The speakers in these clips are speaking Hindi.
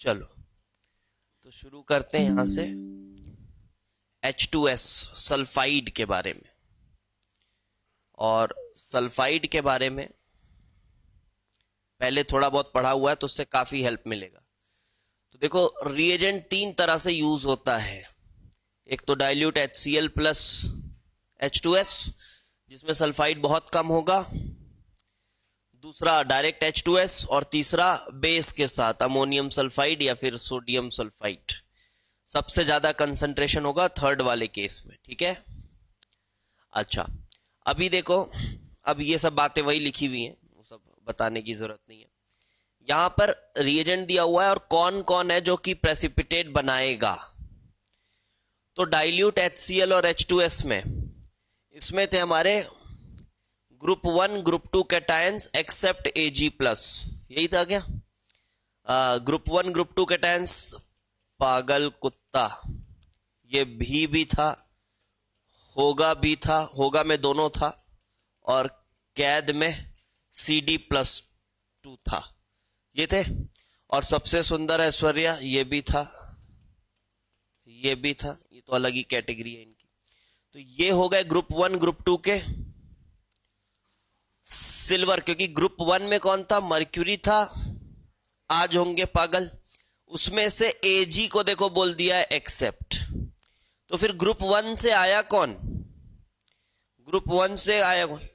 चलो तो शुरू करते हैं यहां से H2S सल्फाइड के बारे में। और सल्फाइड के बारे में पहले थोड़ा बहुत पढ़ा हुआ है तो उससे काफी हेल्प मिलेगा। तो देखो, रिएजेंट तीन तरह से यूज होता है। एक तो डाइल्यूट HCl प्लस H2S जिसमें सल्फाइड बहुत कम होगा, दूसरा डायरेक्ट H2S, और तीसरा बेस के साथ अमोनियम सल्फाइड या फिर सोडियम सल्फाइड। सबसे ज्यादा कंसंट्रेशन होगा थर्ड वाले केस में, ठीक है। अच्छा, अभी देखो, अब ये सब बातें वही लिखी हुई हैं, वो सब बताने की जरूरत नहीं है। यहां पर रिएजेंट दिया हुआ है और कौन कौन है जो कि प्रेसिपिटेट बनाएगा। तो डाइल्यूट HCl और H2S में, इसमें थे हमारे group 1 group 2 cations except Ag+, यही था क्या? ग्रुप 1 ग्रुप 2 कैटायंस, पागल कुत्ता, ये भी था, होगा भी था, होगा में दोनों था, और कैद में Cd+2 था, ये थे। और सबसे सुंदर ऐश्वर्या ये भी था, ये भी था, ये तो अलग ही कैटेगरी है इनकी। तो ये हो गए ग्रुप 1 ग्रुप 2 के सिल्वर, क्योंकि ग्रुप 1 में कौन था? मर्क्यूरी था, आज होंगे पागल। उसमें से Ag को देखो बोल दिया है एक्सेप्ट। तो फिर ग्रुप 1 से आया कौन? ग्रुप 1 से आया कौन?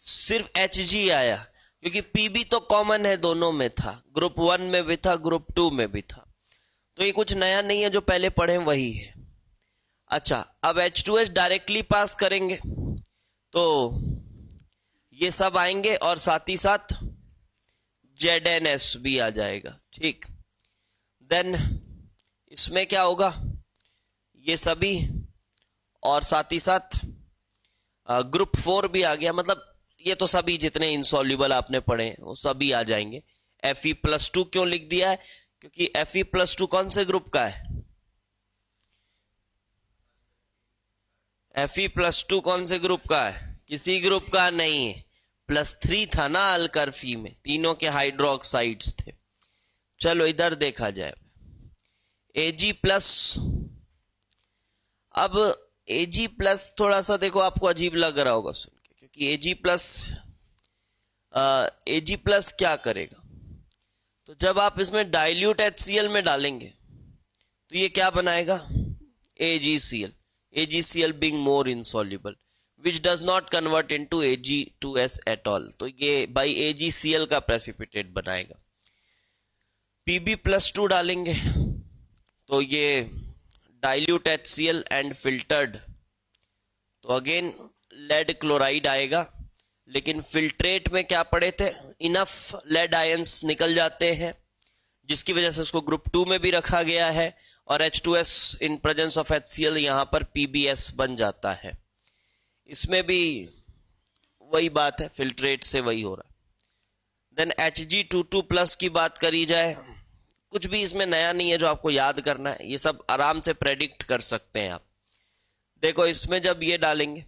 सिर्फ Hg आया, क्योंकि Pb तो कॉमन है, दोनों में था, ग्रुप 1 में भी था, ग्रुप 2 में भी था। तो ये कुछ नया नहीं है, जो पहले पढ़े वही है। अच्छा, अब H2S डायरेक्टली पास करेंगे तो ये सब आएंगे और साथ ही साथ ZnS भी आ जाएगा, ठीक। देन इसमें क्या होगा? ये सभी, और साथ ही साथ ग्रुप 4 भी आ गया, मतलब ये तो सभी जितने इनसॉल्युबल आपने पढ़े वो सभी आ जाएंगे। Fe+2 क्यों लिख दिया है? क्योंकि Fe+2 कौन से ग्रुप का है? Fe+2 कौन से ग्रुप का है? किसी ग्रुप का नहीं है, +3 था ना अल्कर फी में, तीनों के हाइड्रोक्साइड्स थे। चलो इधर देखा जाए, Ag+, अब Ag+ थोड़ा सा देखो आपको अजीब लग रहा होगा सुन के, क्योंकि Ag+ क्या करेगा? तो जब आप इसमें डाइल्यूट HCl में डालेंगे तो ये क्या बनाएगा? AgCl, AgCl being more insoluble which does not convert into Ag2S at all, तो ये by AgCl का प्रेसिपिटेट बनाएगा। Pb+2 डालेंगे तो ये डाइल्यूट HCl एंड फिल्टर्ड, तो अगेन लेड क्लोराइड आएगा। लेकिन फिल्ट्रेट में क्या पढ़े थे? इनफ लेड आयंस निकल जाते हैं, जिसकी वजह से उसको ग्रुप 2 में भी रखा गया है, और H2S in presence of HCl यहां पर PbS बन जाता है। इसमें भी वही बात है, फिल्ट्रेट से वही हो रहा है। देन Hg22+ की बात करी जाए, कुछ भी इसमें नया नहीं है जो आपको याद करना है, ये सब आराम से प्रेडिक्ट कर सकते हैं आप। देखो इसमें जब ये डालेंगे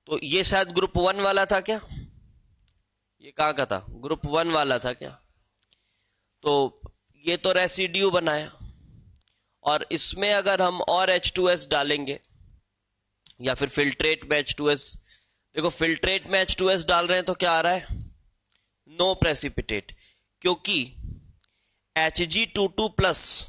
तो ये शायद ग्रुप 1 वाला था क्या? ये कहां का था? ग्रुप 1 वाला था क्या? तो ये तो रेसिड्यू बनाया, और इसमें अगर हम और H2S डालेंगे या फिर फिल्ट्रेट में H2S, देखो फिल्ट्रेट में H2S डाल रहे हैं तो क्या आ रहा है? नो प्रेसिपिटेट, क्योंकि Hg22+,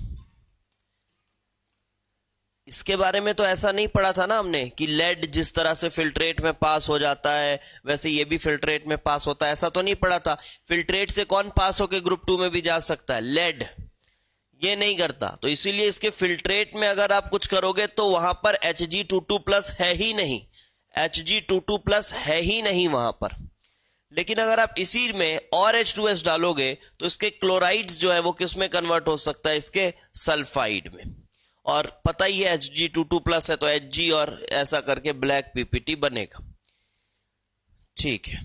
इसके बारे में तो ऐसा नहीं पढ़ा था ना हमने कि लेड जिस तरह से फिल्ट्रेट में पास हो जाता है वैसे ये भी फिल्ट्रेट में पास होता है, ऐसा तो नहीं पढ़ा था। फिल्ट्रेट से कौन पास होके ग्रुप 2 में भी जा सकता है? लेड, ये नहीं करता। तो इसीलिए इसके फिल्ट्रेट में अगर आप कुछ करोगे तो वहां पर Hg22+ है ही नहीं, Hg22+ है ही नहीं वहां पर। लेकिन अगर आप इसी में और H2S डालोगे तो इसके क्लोराइड्स जो है वो किस में कन्वर्ट हो सकता है? इसके सल्फाइड में। और पता ही है Hg22+ है तो Hg और ऐसा करके ब्लैक PPT बनेगा, ठीक है।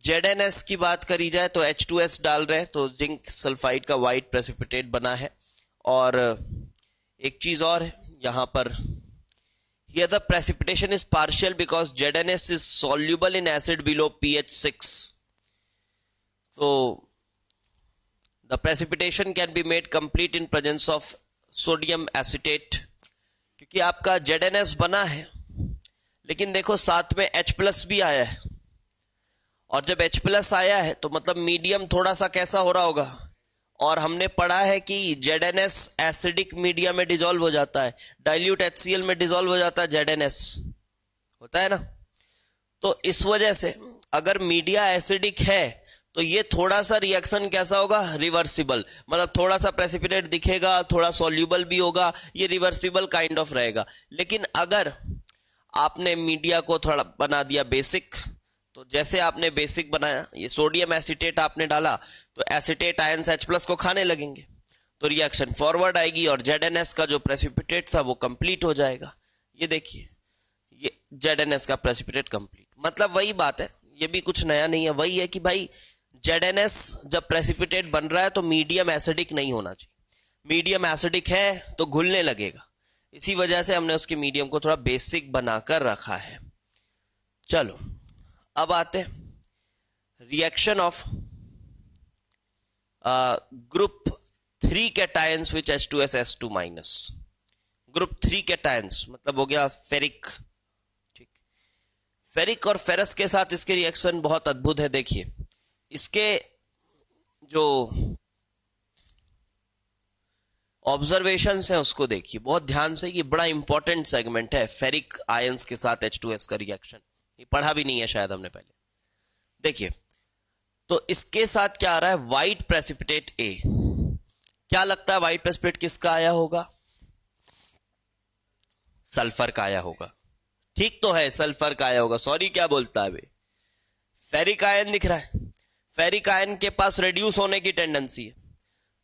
ZnS की बात करी जाए तो H2S डाल रहे हैं तो जिंक सल्फाइड का व्हाइट प्रेसिपिटेट बना है। और एक चीज और है यहां पर, here the precipitation is partial because ZnS is soluble in acid below pH 6, तो the precipitation can be made complete in presence of sodium acetate, क्योंकि आपका ZnS बना है लेकिन देखो साथ में H+ भी आया है, और जब H+ आया है तो मतलब मीडियम थोड़ा सा कैसा हो रहा होगा, और हमने पढ़ा है कि ZnS एसिडिक मीडिया में डिसॉल्व हो जाता है, डाइल्यूट HCl में डिसॉल्व हो जाता है ZnS, होता है ना। तो इस वजह से अगर मीडिया एसिडिक है तो ये थोड़ा सा रिएक्शन कैसा होगा, रिवर्सिबल, मतलब थोड़ा सा प्रेसिपिटेट दिखेगा, थोड़ा सॉल्यूबल भी होगा, ये रिवर्सिबल काइंड ऑफ रहेगा। लेकिन अगर आपने मीडिया को थोड़ा बना दिया बेसिक, तो जैसे आपने बेसिक बनाया, ये सोडियम एसिटेट आपने डाला तो एसिटेट आयंस H+ को खाने लगेंगे, तो रिएक्शन फॉरवर्ड आएगी और ZnS का जो प्रेसिपिटेट था वो कंप्लीट हो जाएगा। ये देखिए, ये ZnS का प्रेसिपिटेट कंप्लीट, मतलब वही बात है, ये भी कुछ नया नहीं है, वही है कि भाई ZnS जब प्रेसिपिटेट बन रहा है तो मीडियम एसिडिक नहीं होना चाहिए, मीडियम एसिडिक है तो घुलने लगेगा, इसी वजह से हमने उसके मीडियम को थोड़ा बेसिक बनाकर रखा है। चलो अब आते हैं reaction of group 3 cations which H2SS2-। Group 3 cations मतलब हो गया फेरिक, ठीक। फेरिक और फेरस के साथ इसके रिएक्शन बहुत अद्भुत है। देखिए इसके जो ऑब्जर्वेशंस हैं उसको देखिए बहुत ध्यान से, ये बड़ा इंपॉर्टेंट सेगमेंट है, फेरिक आयंस के साथ H2S का रिएक्शन, ये पढ़ा भी नहीं है शायद हमने पहले। देखिए तो इसके साथ क्या आ रहा है, व्हाइट प्रेसिपिटेट A। क्या लगता है व्हाइट प्रेसिपिटेट किसका आया होगा, सल्फर का आया होगा, ठीक तो है, सल्फर का आया होगा, सॉरी क्या बोलता है बे, फेरिक आयन दिख रहा है, फेरिक आयन के पास रिड्यूस होने की टेंडेंसी है,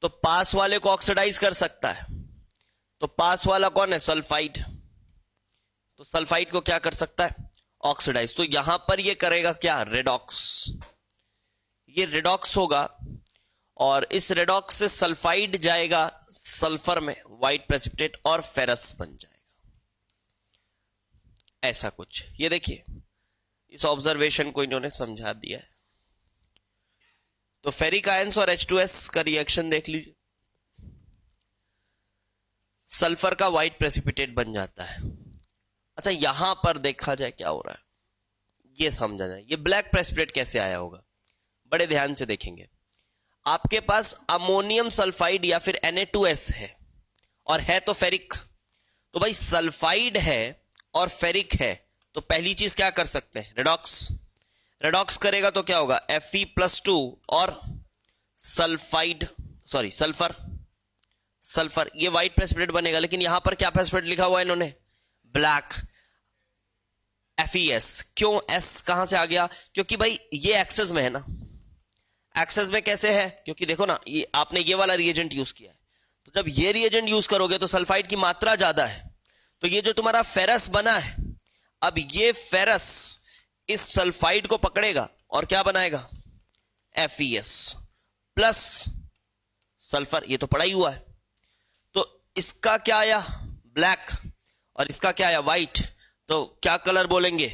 तो पास वाले को ऑक्सीडाइज कर सकता है, तो पास वाला कौन है, सल्फाइड, तो सल्फाइड को क्या कर सकता है, ऑक्सीडाइज, तो यहां पर ये करेगा क्या, रेडॉक्स, ये रेडॉक्स होगा और इस रेडॉक्स से सल्फाइड जाएगा सल्फर में, व्हाइट प्रेसिपिटेट, और फेरस बन जाएगा, ऐसा कुछ। ये देखिए इस ऑब्जर्वेशन को इन्होंने समझा दिया है। तो फेरिक आयंस और H2S का रिएक्शन देख लीजिए, सल्फर का व्हाइट प्रेसिपिटेट बन जाता है। अच्छा यहां पर देखा जाए क्या हो रहा है, ये समझा जाए, ये ब्लैक प्रेसिपिटेट कैसे आया होगा, बड़े ध्यान से देखेंगे। आपके पास अमोनियम सल्फाइड या फिर Na2S है और है तो फेरिक, तो भाई सल्फाइड है और फेरिक है, तो पहली चीज क्या कर सकते हैं, रेडॉक्स, रेडॉक्स करेगा तो क्या होगा, Fe+2 और सल्फाइड, सॉरी सल्फर, सल्फर, ये व्हाइट प्रेसिपिटेट बनेगा, लेकिन यहां पर क्या प्रेसिपिटेट लिखा हुआ है इन्होंने, ब्लैक, FeS। क्यों S कहां से आ गया, क्योंकि भाई ये एक्सेस में है ना, एक्सेस में कैसे है, क्योंकि देखो ना ये आपने ये वाला रिएजेंट यूज किया है, तो जब ये रिएजेंट यूज करोगे तो सल्फाइड की मात्रा ज्यादा है, तो ये जो तुम्हारा फेरस बना है, अब ये फेरस इस सल्फाइड को पकड़ेगा और क्या बनाएगा, FeS प्लस सल्फर, ये तो पड़ा ही हुआ है, तो इसका क्या आया, ब्लैक, और इसका क्या आया, व्हाइट, तो क्या कलर बोलेंगे,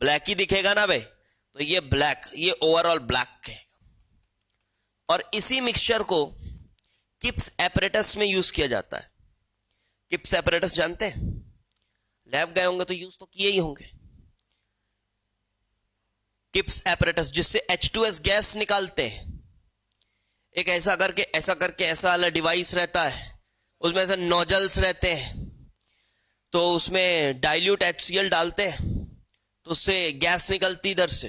ब्लैक ही दिखेगा ना भाई, तो ये ब्लैक, ये ओवरऑल ब्लैक है। और इसी मिक्सचर को किप्स एपरेटस में यूज किया जाता है। किप्स एपरेटस जानते हैं, लैब गए होंगे तो यूज तो किए ही होंगे। किप्स एपरेटस जिससे H2S गैस निकालते हैं, एक ऐसा करके ऐसा वाला डिवाइस रहता है, उसमें ऐसे नोजल्स रहते हैं, तो उसमें डाइल्यूट HCl डालते हैं तो उससे गैस निकलती इधर से,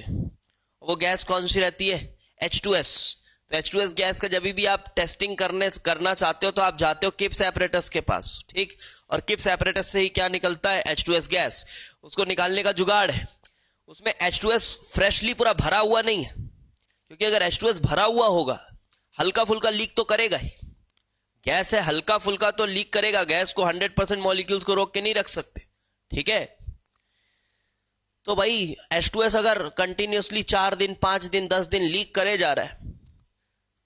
वो गैस कौन सी रहती है, H2S। तो H2S गैस का जब भी आप टेस्टिंग करना चाहते हो तो आप जाते हो किप्स एपरेटस के पास, ठीक, और किप्स एपरेटस से ही क्या निकलता है, H2S गैस, उसको निकालने का जुगाड़ है। उसमें H2S फ्रेशली पूरा भरा हुआ नहीं है, क्योंकि अगर H2S भरा हुआ होगा हल्का फुल्का लीक तो करेगा ही, गैस है हल्का फुल्का तो लीक करेगा, गैस को 100% मॉलिक्यूल्स को रोक के नहीं रख सकते, ठीक है। तो भाई H2S अगर कंटिन्यूअसली 4 दिन 5 दिन 10 दिन लीक करे जा रहा है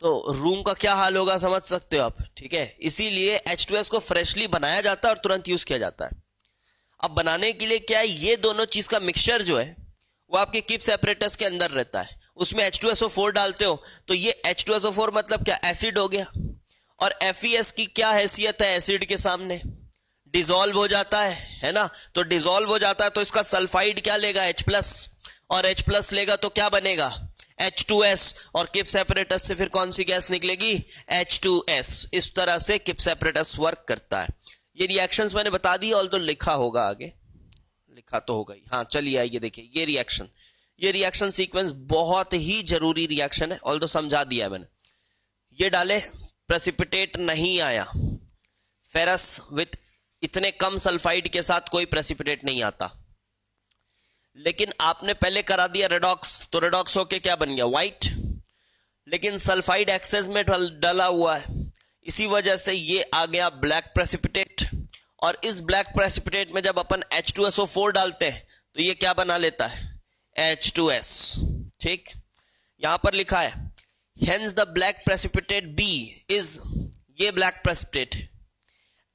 तो रूम का क्या हाल होगा समझ सकते हो आप, ठीक है। इसीलिए H2S को फ्रेशली बनाया जाता है और तुरंत यूज किया जाता है। अब बनाने के लिए क्या है, ये दोनों चीज का मिक्सचर जो है वो आपके किप्स एपरेटस के अंदर रहता है, उसमें H2SO4 डालते हो तो ये H2SO4 मतलब क्या, एसिड हो गया। और FeS की क्या हैसियत है एसिड के सामने, डिसॉल्व हो जाता है ना। तो डिसॉल्व हो जाता है तो इसका सल्फाइड क्या लेगा, H+, और H+ लेगा तो क्या बनेगा, H2S, और किप्स एपरेटस से फिर कौन सी गैस निकलेगी, H2S। इस तरह से किप्स एपरेटस वर्क करता है। ये रिएक्शंस मैंने बता दी, ऑल तो लिखा होगा आगे, लिखा तो होगा ही। हाँ चलिए आइए देखिए ये रिएक्शन सीक्वेंस बहुत ही जरूरी रिएक्शन है, ऑल तो समझा दिया है मैंने। ये डाले, प्रेसिपिटेट नहीं आया, फेरस विथ इतने कम सल्फाइड के साथ कोई प्रेसिपिटेट नहीं आता। लेकिन आपने पहले करा दिया रेडॉक्स, तो रेडॉक्स होके क्या बन गया, व्हाइट। लेकिन सल्फाइड एक्सेस में डला हुआ है, इसी वजह से ये आ गया ब्लैक प्रेसिपिटेट। और इस ब्लैक प्रेसिपिटेट में जब अपन H2SO4 डालते हैं तो ये क्या बना लेता है, H2S। ठीक, यहां पर लिखा है hence the black precipitate B is, ये black precipitate,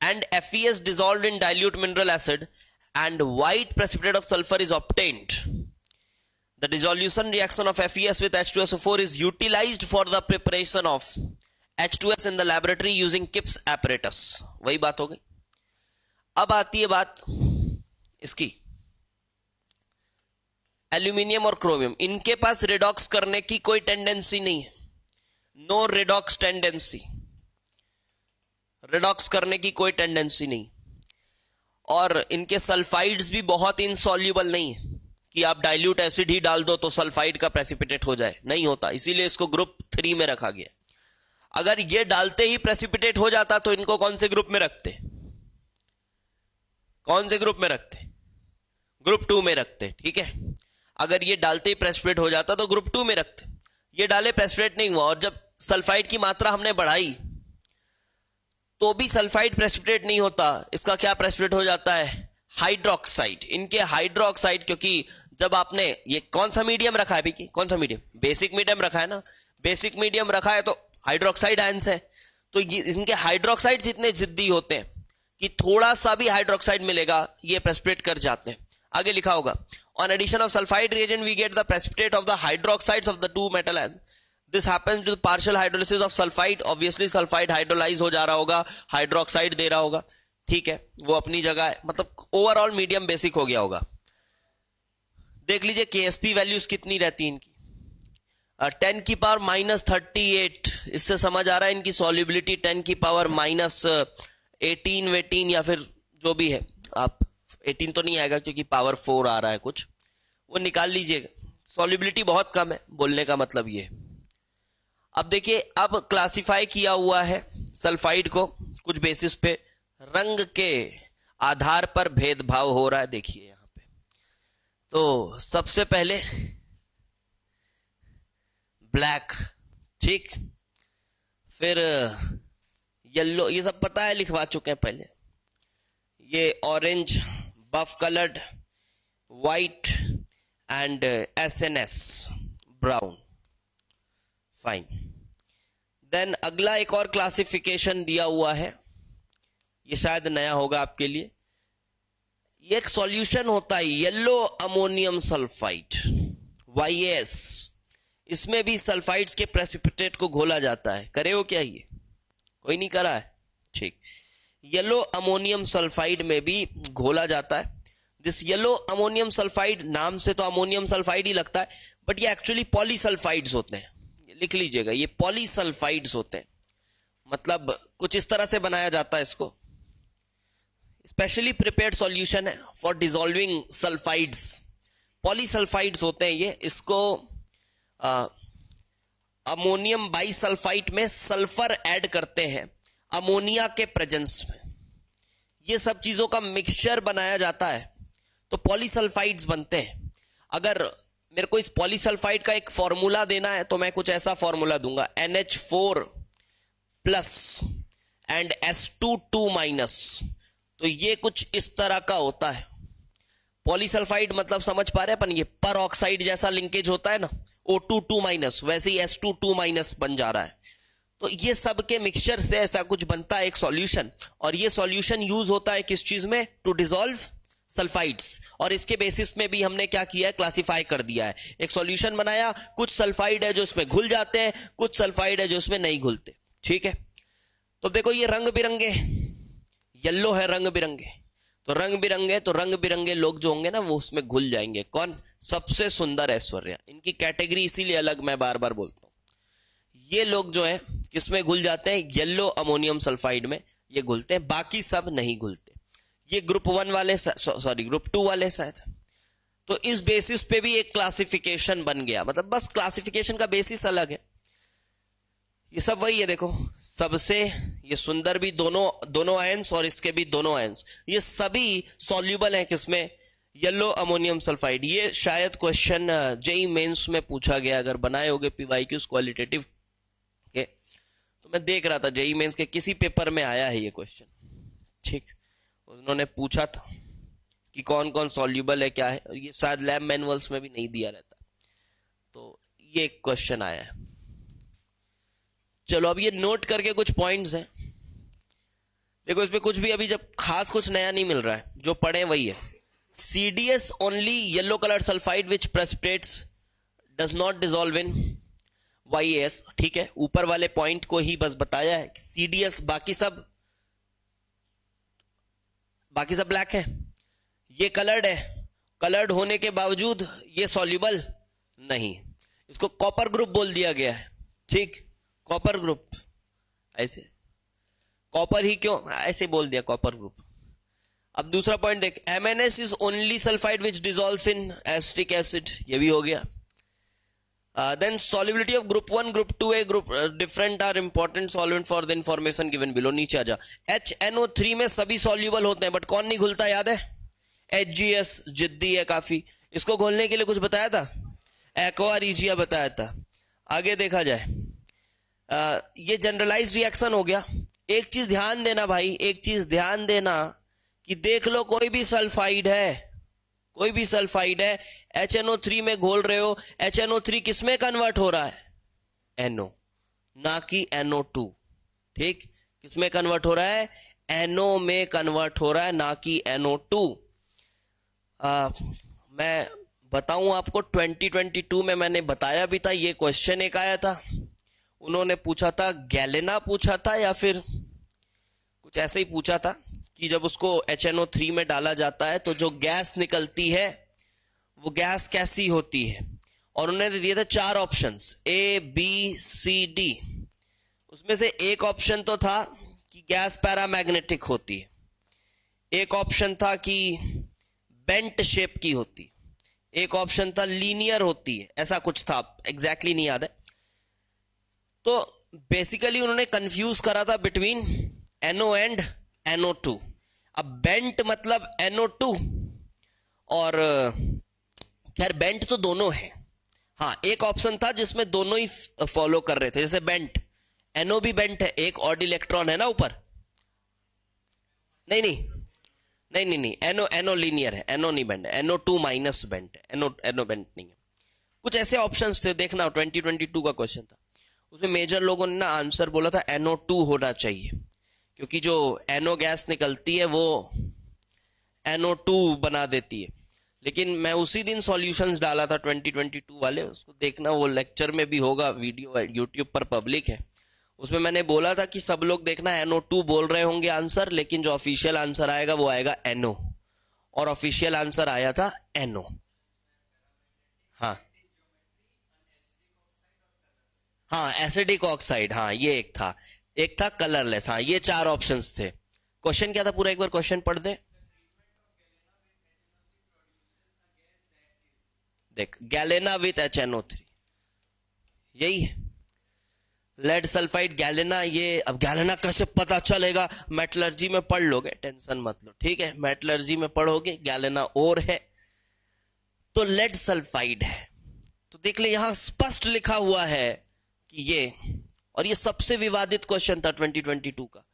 and FeS dissolved in dilute mineral acid and white precipitate of sulfur is obtained. The dissolution reaction of FeS with H2SO4 is utilized for the preparation of H2S in the laboratory using Kips apparatus. वही बात हो गई। अब आती है बात इसकी, एल्यूमिनियम और क्रोमियम, इनके पास रिडॉक्स करने की कोई टेंडेंसी नहीं है, नो रिडॉक्स टेंडेंसी, रिडॉक्स करने की कोई टेंडेंसी नहीं। और इनके सल्फाइड्स भी बहुत इनसॉल्युबल नहीं है कि आप डाइल्यूट एसिड ही डाल दो तो सल्फाइड का प्रेसिपिटेट हो जाए, नहीं होता। इसीलिए इसको ग्रुप 3 में रखा गया। अगर ये डालते ही प्रेसिपिटेट हो जाता तो इनको कौन से ग्रुप में रखते, कौन से ग्रुप में रखते, ग्रुप 2 में रखते। ठीक है, अगर ये डालते ही प्रेसिपिटेट हो जाता तो ग्रुप 2 में रखते। ये डाले प्रेसिपिटेट नहीं हुआ, और जब सल्फाइड की मात्रा हमने बढ़ाई तो भी सल्फाइड प्रेसिपिटेट नहीं होता, इसका क्या प्रेसिपिटेट हो जाता है, हाइड्रोक्साइड। इनके हाइड्रोक्साइड, क्योंकि जब आपने ये कौन सा मीडियम रखा है भी, कौन सा मीडियम, बेसिक मीडियम रखा है ना, बेसिक मीडियम रखा है तो हाइड्रोक्साइड आयंस है। तो इनके हाइड्रोक्साइड इतने जिद्दी होते हैं कि थोड़ा सा भी हाइड्रोक्साइड मिलेगा ये प्रेसिपिटेट कर जाते हैं। आगे लिखा होगा, on addition of sulfide reagent we get the precipitate of the hydroxides of the two metal ions. This happens due to partial hydrolysis of sulfide. Obviously sulfide hydrolyze हो जा रहा होगा, हाइड्रोक्साइड दे रहा होगा। ठीक है, वो अपनी जगह है, मतलब ओवरऑल मीडियम बेसिक हो गया होगा। देख लीजिए KSP वैल्यूज कितनी रहती है इनकी, 10 की पावर -38। इससे समझ आ रहा है इनकी सॉल्युबिलिटी 10 की पावर -18 या फिर जो भी है, आप 18 तो नहीं आएगा क्योंकि पावर 4 आ रहा है कुछ, वो निकाल लीजिएगा। सॉल्युबिलिटी बहुत कम है, बोलने का मतलब ये है। अब देखिए, अब क्लासिफाई किया हुआ है सल्फाइड को कुछ बेसिस पे, रंग के आधार पर भेदभाव हो रहा है। देखिए यहां पे तो सबसे पहले ब्लैक, ठीक, फिर येलो, ये सब पता है, लिखवा चुके हैं पहले। ये orange, buff coloured, white and SNS brown. Fine. Then अगला एक और क्लासिफिकेशन दिया हुआ है, ये शायद नया होगा आपके लिए। ये एक सॉल्यूशन होता है येलो अमोनियम सल्फाइड, YAS। इसमें भी सल्फाइड्स के प्रेसिपिटेट को घोला जाता है। करे हो क्या ये, कोई नहीं करा है, ठीक। येलो अमोनियम सल्फाइड में भी घोला जाता है। दिस येलो अमोनियम सल्फाइड, नाम से तो अमोनियम सल्फाइड ही लगता है, बट ये एक्चुअली पॉलीसल्फाइड्स होते हैं। लिख लीजिएगा, ये पॉलीसल्फाइड्स होते हैं, मतलब कुछ इस तरह से बनाया जाता है इसको। स्पेशली प्रिपेयर्ड सॉल्यूशन है फॉर डिसॉल्विंग सल्फाइड्स, पॉलीसल्फाइड्स होते हैं ये। इसको अमोनियम बाइसल्फाइड में सल्फर ऐड करते हैं अमोनिया के प्रेजेंस में, ये सब चीजों का मिक्सचर बनाया जाता है तो पॉलीसल्फाइड्स बनते हैं। अगर मेरे को इस पॉलीसल्फाइड का एक फॉर्मूला देना है तो मैं कुछ ऐसा फॉर्मूला दूंगा, NH4+ एंड S2 तो ये कुछ इस तरह का होता है। पॉलीसल्फाइड मतलब समझ पा रहे हैं अपन, ये पर ऑक्साइड जैसा लिंकेज होता है ना, O2 वैसे ही S2 बन जा रहा है। तो ये सब के मिक्सचर से ऐसा कुछ बनता है एक सॉल्यूशन, और ये सॉल्यूशन यूज होता है किस चीज में, टू डिसॉल्व सल्फाइड्स, और इसके बेसिस में भी हमने क्या किया है, क्लासिफाई कर दिया है। एक सॉल्यूशन बनाया, कुछ सल्फाइड है जो इसमें घुल जाते हैं, कुछ सल्फाइड है जो इसमें नहीं घुलते। ठीक है, तो देखो ये रंग बिरंगे, येलो है रंग बिरंगे, तो रंग बिरंगे लोग जो होंगे ना वो उसमें घुल जाएंगे। कौन? सबसे सुंदर ऐश्वर्या। इनकी कैटेगरी इसीलिए अलग मैं बार बार बोलता हूं। ये लोग जो है किसमें घुल जाते हैं? येलो अमोनियम सल्फाइड में ये घुलते हैं, बाकी सब नहीं घुलते। ये ग्रुप 1 वाले, सॉरी ग्रुप 2 वाले शायद। तो इस बेसिस पे भी एक क्लासिफिकेशन बन गया, मतलब बस क्लासिफिकेशन का बेसिस अलग है। ये सब वही है, देखो सबसे ये सुंदर भी दोनों आयंस और इसके भी दोनों आयंस, ये सभी सॉल्यूबल हैं किसमें? Yellow ammonium sulphide. ये शायद क्वेश्चन जेई मेंस में पूछा गया, अगर बनाए होगे पीवाईक्यूज क्वालिटेटिव के, तो मैं देख रहा था जेई मेंस के किसी पेपर में आया है ये क्वेश्चन। ठीक, उन्होंने पूछा था कि कौन कौन सॉल्यूबल है, क्या है। ये शायद लैब मैनुअल्स में भी नहीं दिया रहता, तो ये एक क्वेश्चन आया है। चलो अब ये नोट करके कुछ पॉइंट्स हैं। देखो इसमें कुछ भी अभी जब खास कुछ नया नहीं मिल रहा है, जो पढ़े वही है। CDS only yellow colour sulphide which precipitates does not dissolve in YAS। ठीक है, ऊपर वाले पॉइंट को ही बस बताया है। CDS बाकी सब ब्लैक है, ये कलर्ड है, कलर्ड होने के बावजूद ये सॉल्यूबल नहीं, इसको कॉपर ग्रुप बोल दिया गया है। ठीक, कॉपर ग्रुप, ऐसे कॉपर ही क्यों ऐसे बोल दिया, कॉपर ग्रुप। अब दूसरा पॉइंट देख, MnS is only sulphide which dissolves in acetic acid, ये भी हो गया। Then solubility of group 1 group 2a group different are important solvent for the information given below। नीचे आ जा, HNO3 में सभी soluble होते हैं, बट कौन नहीं घुलता याद है? HGS जिद्दी है काफी, इसको घोलने के लिए कुछ बताया था, एक्वा रिजिया बताया था। आगे देखा जाए, ये जनरलाइज रिएक्शन हो गया। एक चीज ध्यान देना भाई, एक चीज ध्यान देना कि देख लो कोई भी सल्फाइड है, कोई भी सल्फाइड है, HNO3 में घोल रहे हो, HNO3 किसमें कन्वर्ट हो रहा है? NO, ना कि NO2। ठीक, किसमें कन्वर्ट हो रहा है? NO में कन्वर्ट हो रहा है, ना कि NO2। मैं बताऊं आपको, 2022 में मैंने बताया भी था, ये क्वेश्चन एक आया था, उन्होंने पूछा था, गैलेना पूछा था या फिर कुछ ऐसे ही पूछा था कि जब उसको HNO3 में डाला जाता है तो जो गैस निकलती है वो गैस कैसी होती है, और उन्होंने दिए थे 4 options A, B, C, D। उसमें से एक ऑप्शन तो था कि गैस पैरामैग्नेटिक होती है, एक ऑप्शन था कि बेंट शेप की होती है, एक ऑप्शन था लीनियर होती है, ऐसा कुछ था, एग्जैक्टली नहीं याद है। तो बेसिकली उन्होंने कंफ्यूज करा था बिटवीन NO एंड NO2। अब बेंट मतलब NO2, और खैर बेंट तो दोनों है। हाँ, एक ऑप्शन था जिसमें दोनों ही फॉलो कर रहे थे, जैसे बेंट, NO भी बेंट है, एक ऑड इलेक्ट्रॉन है ना ऊपर। नहीं, NO लीनियर है, NO नहीं बेंट है, NO2 माइनस बेंट है, NO बेंट नहीं है। कुछ ऐसे ऑप्शंस थे, देखना 2022 का क्वेश्चन था, उसमें मेजर लोगों ने ना आंसर बोला था NO2 होना चाहिए, क्योंकि जो NO गैस निकलती है वो NO2 बना देती है। लेकिन मैं उसी दिन सॉल्यूशंस डाला था 2022 वाले, उसको देखना, वो लेक्चर में भी होगा, वीडियो यूट्यूब पर पब्लिक है। उसमें मैंने बोला था कि सब लोग देखना NO2 बोल रहे होंगे आंसर, लेकिन जो ऑफिशियल आंसर आएगा वो आएगा NO, और ऑफिशियल आंसर आया था NO। हाँ, एसिडिक ऑक्साइड, हाँ ये एक था कलरलेस। हाँ, ये 4 ऑप्शंस थे। क्वेश्चन क्या था पूरा एक बार क्वेश्चन पढ़ दे। देख, गैलेना विथ HNO3, यही है, लेड सल्फाइड गैलेना। ये अब गैलेना कैसे पता चलेगा? मेटलर्जी में पढ़ लोगे, टेंशन मत लो, ठीक है, मेटलर्जी में पढ़ोगे, गैलेना और है तो लेड सल्फाइड है। तो देख ले, यहां स्पष्ट लिखा हुआ है कि ये, और ये सबसे विवादित क्वेश्चन था 2022 का।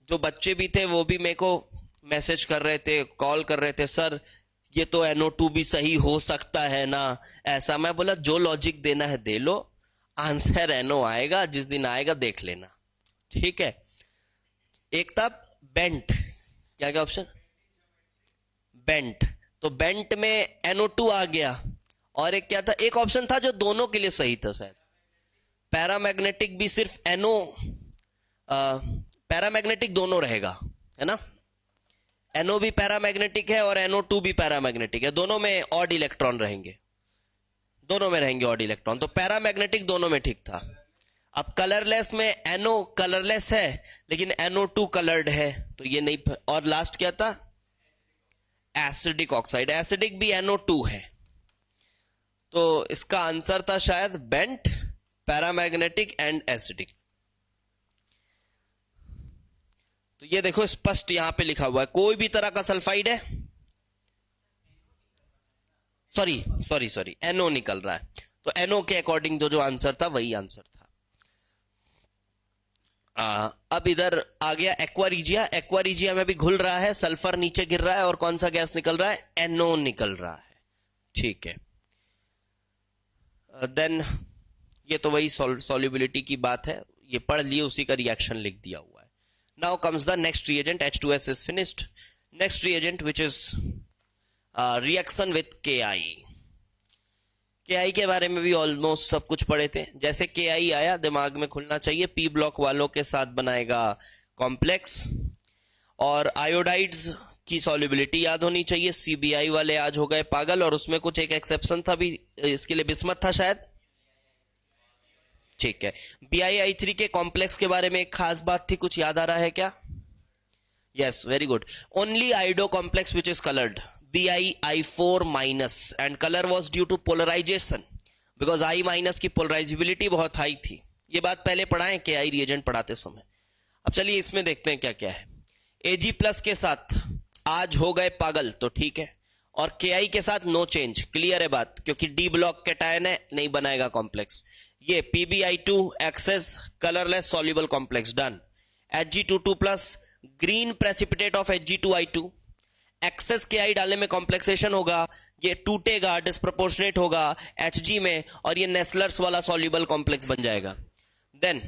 जो बच्चे भी थे वो भी मेरे को मैसेज कर रहे थे, कॉल कर रहे थे, सर ये तो NO2 भी सही हो सकता है ना, ऐसा। मैं बोला जो लॉजिक देना है दे लो, आंसर NO आएगा, जिस दिन आएगा देख लेना, ठीक है। एक था बेंट, क्या ऑप्शन? बेंट, तो बेंट में NO2 आ गया, और एक क्या था, एक ऑप्शन था जो दोनों के लिए सही था शायद, पैरामैग्नेटिक भी सिर्फ पैरामैग्नेटिक दोनों रहेगा, है ना, NO भी पैरामैग्नेटिक है और NO2 भी पैरामैग्नेटिक है, दोनों में ऑड इलेक्ट्रॉन रहेंगे, दोनों में रहेंगे ऑड इलेक्ट्रॉन, तो पैरामैग्नेटिक दोनों में ठीक था। अब कलरलेस में NO कलरलेस है लेकिन NO2 कलर्ड है, तो ये नहीं, और लास्ट क्या था, एसिडिक ऑक्साइड, एसिडिक भी NO2 है, तो इसका आंसर था शायद बेंट, पैरामैग्नेटिक एंड एसिडिक। तो ये देखो स्पष्ट यहां पे लिखा हुआ है, कोई भी तरह का सल्फाइड है, सॉरी NO निकल रहा है, तो NO के अकॉर्डिंग जो आंसर था वही आंसर था। अब इधर आ गया एक्वारीजिया, एक्वारीजिया में भी घुल रहा है, सल्फर नीचे गिर रहा है और कौन सा गैस निकल रहा है, NO निकल रहा है, ठीक है। देन ये तो वही सॉल्युबिलिटी की बात है, ये पढ़ लिए, उसी का रिएक्शन लिख दिया हुआ है। Now comes the next reagent, H2S is finished. Next reagent which is reaction with KI। KI के बारे में भी ऑलमोस्ट सब कुछ पढ़े थे, जैसे KI आया दिमाग में खुलना चाहिए, P ब्लॉक वालों के साथ बनाएगा कॉम्प्लेक्स, और आयोडाइड्स की सॉल्युबिलिटी याद होनी चाहिए, CBI वाले आज हो गए पागल, और उसमें कुछ एक एक्सेप्शन था भी, इसके लिए बिस्मत था शायद, ठीक है। BiI3 के कॉम्प्लेक्स के बारे में एक खास बात थी, कुछ याद आ रहा है क्या, yes very good, only iodo complex which is coloured, BiI4 minus, and colour was due to polarisation, because I minus की पोलराइजेबिलिटी बहुत हाई थी, ये बात पहले पढ़ाएं KI रिएजेंट पढ़ाते समय। अब चलिए इसमें देखते हैं क्या क्या है। Ag प्लस के साथ आज हो गए पागल, तो ठीक है, और KI के साथ नो चेंज, क्लियर है बात, क्योंकि D ब्लॉक कैटायन है, नहीं बनाएगा कॉम्प्लेक्स। ये PbI2 excess colourless soluble complex, done. Hg22 plus green precipitate of Hg2I2, excess KI डालने में कॉम्प्लेक्सेशन होगा, ये टूटेगा, डिस्प्रोपोर्शनेट होगा Hg में, और ये नेस्लर्स वाला सॉल्युबल कॉम्प्लेक्स बन जाएगा। Then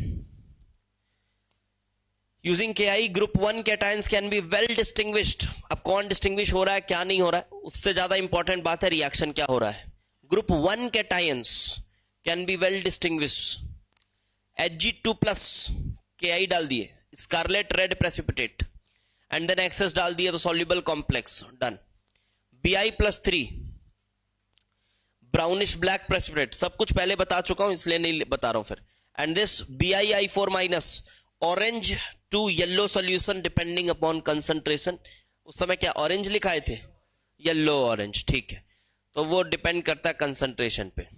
using KI group 1 cations can be well distinguished. अब कौन डिस्टिंग्विश हो रहा है, क्या नहीं हो रहा है, उससे ज्यादा इंपॉर्टेंट बात है रिएक्शन क्या हो रहा है। Group 1 cations can be well distinguished, Hg2 plus KI डाल दिए, scarlet red precipitate, and then excess डाल दिए तो soluble complex, done. Bi plus 3 brownish black precipitate, सब कुछ पहले बता चुका हूं इसलिए नहीं बता रहा हूं फिर, and this BiI4 minus orange to yellow solution depending upon concentration, उस समय क्या ऑरेंज लिखाए थे, येलो ऑरेंज, ठीक है, तो वो डिपेंड करता है कंसंट्रेशन पे।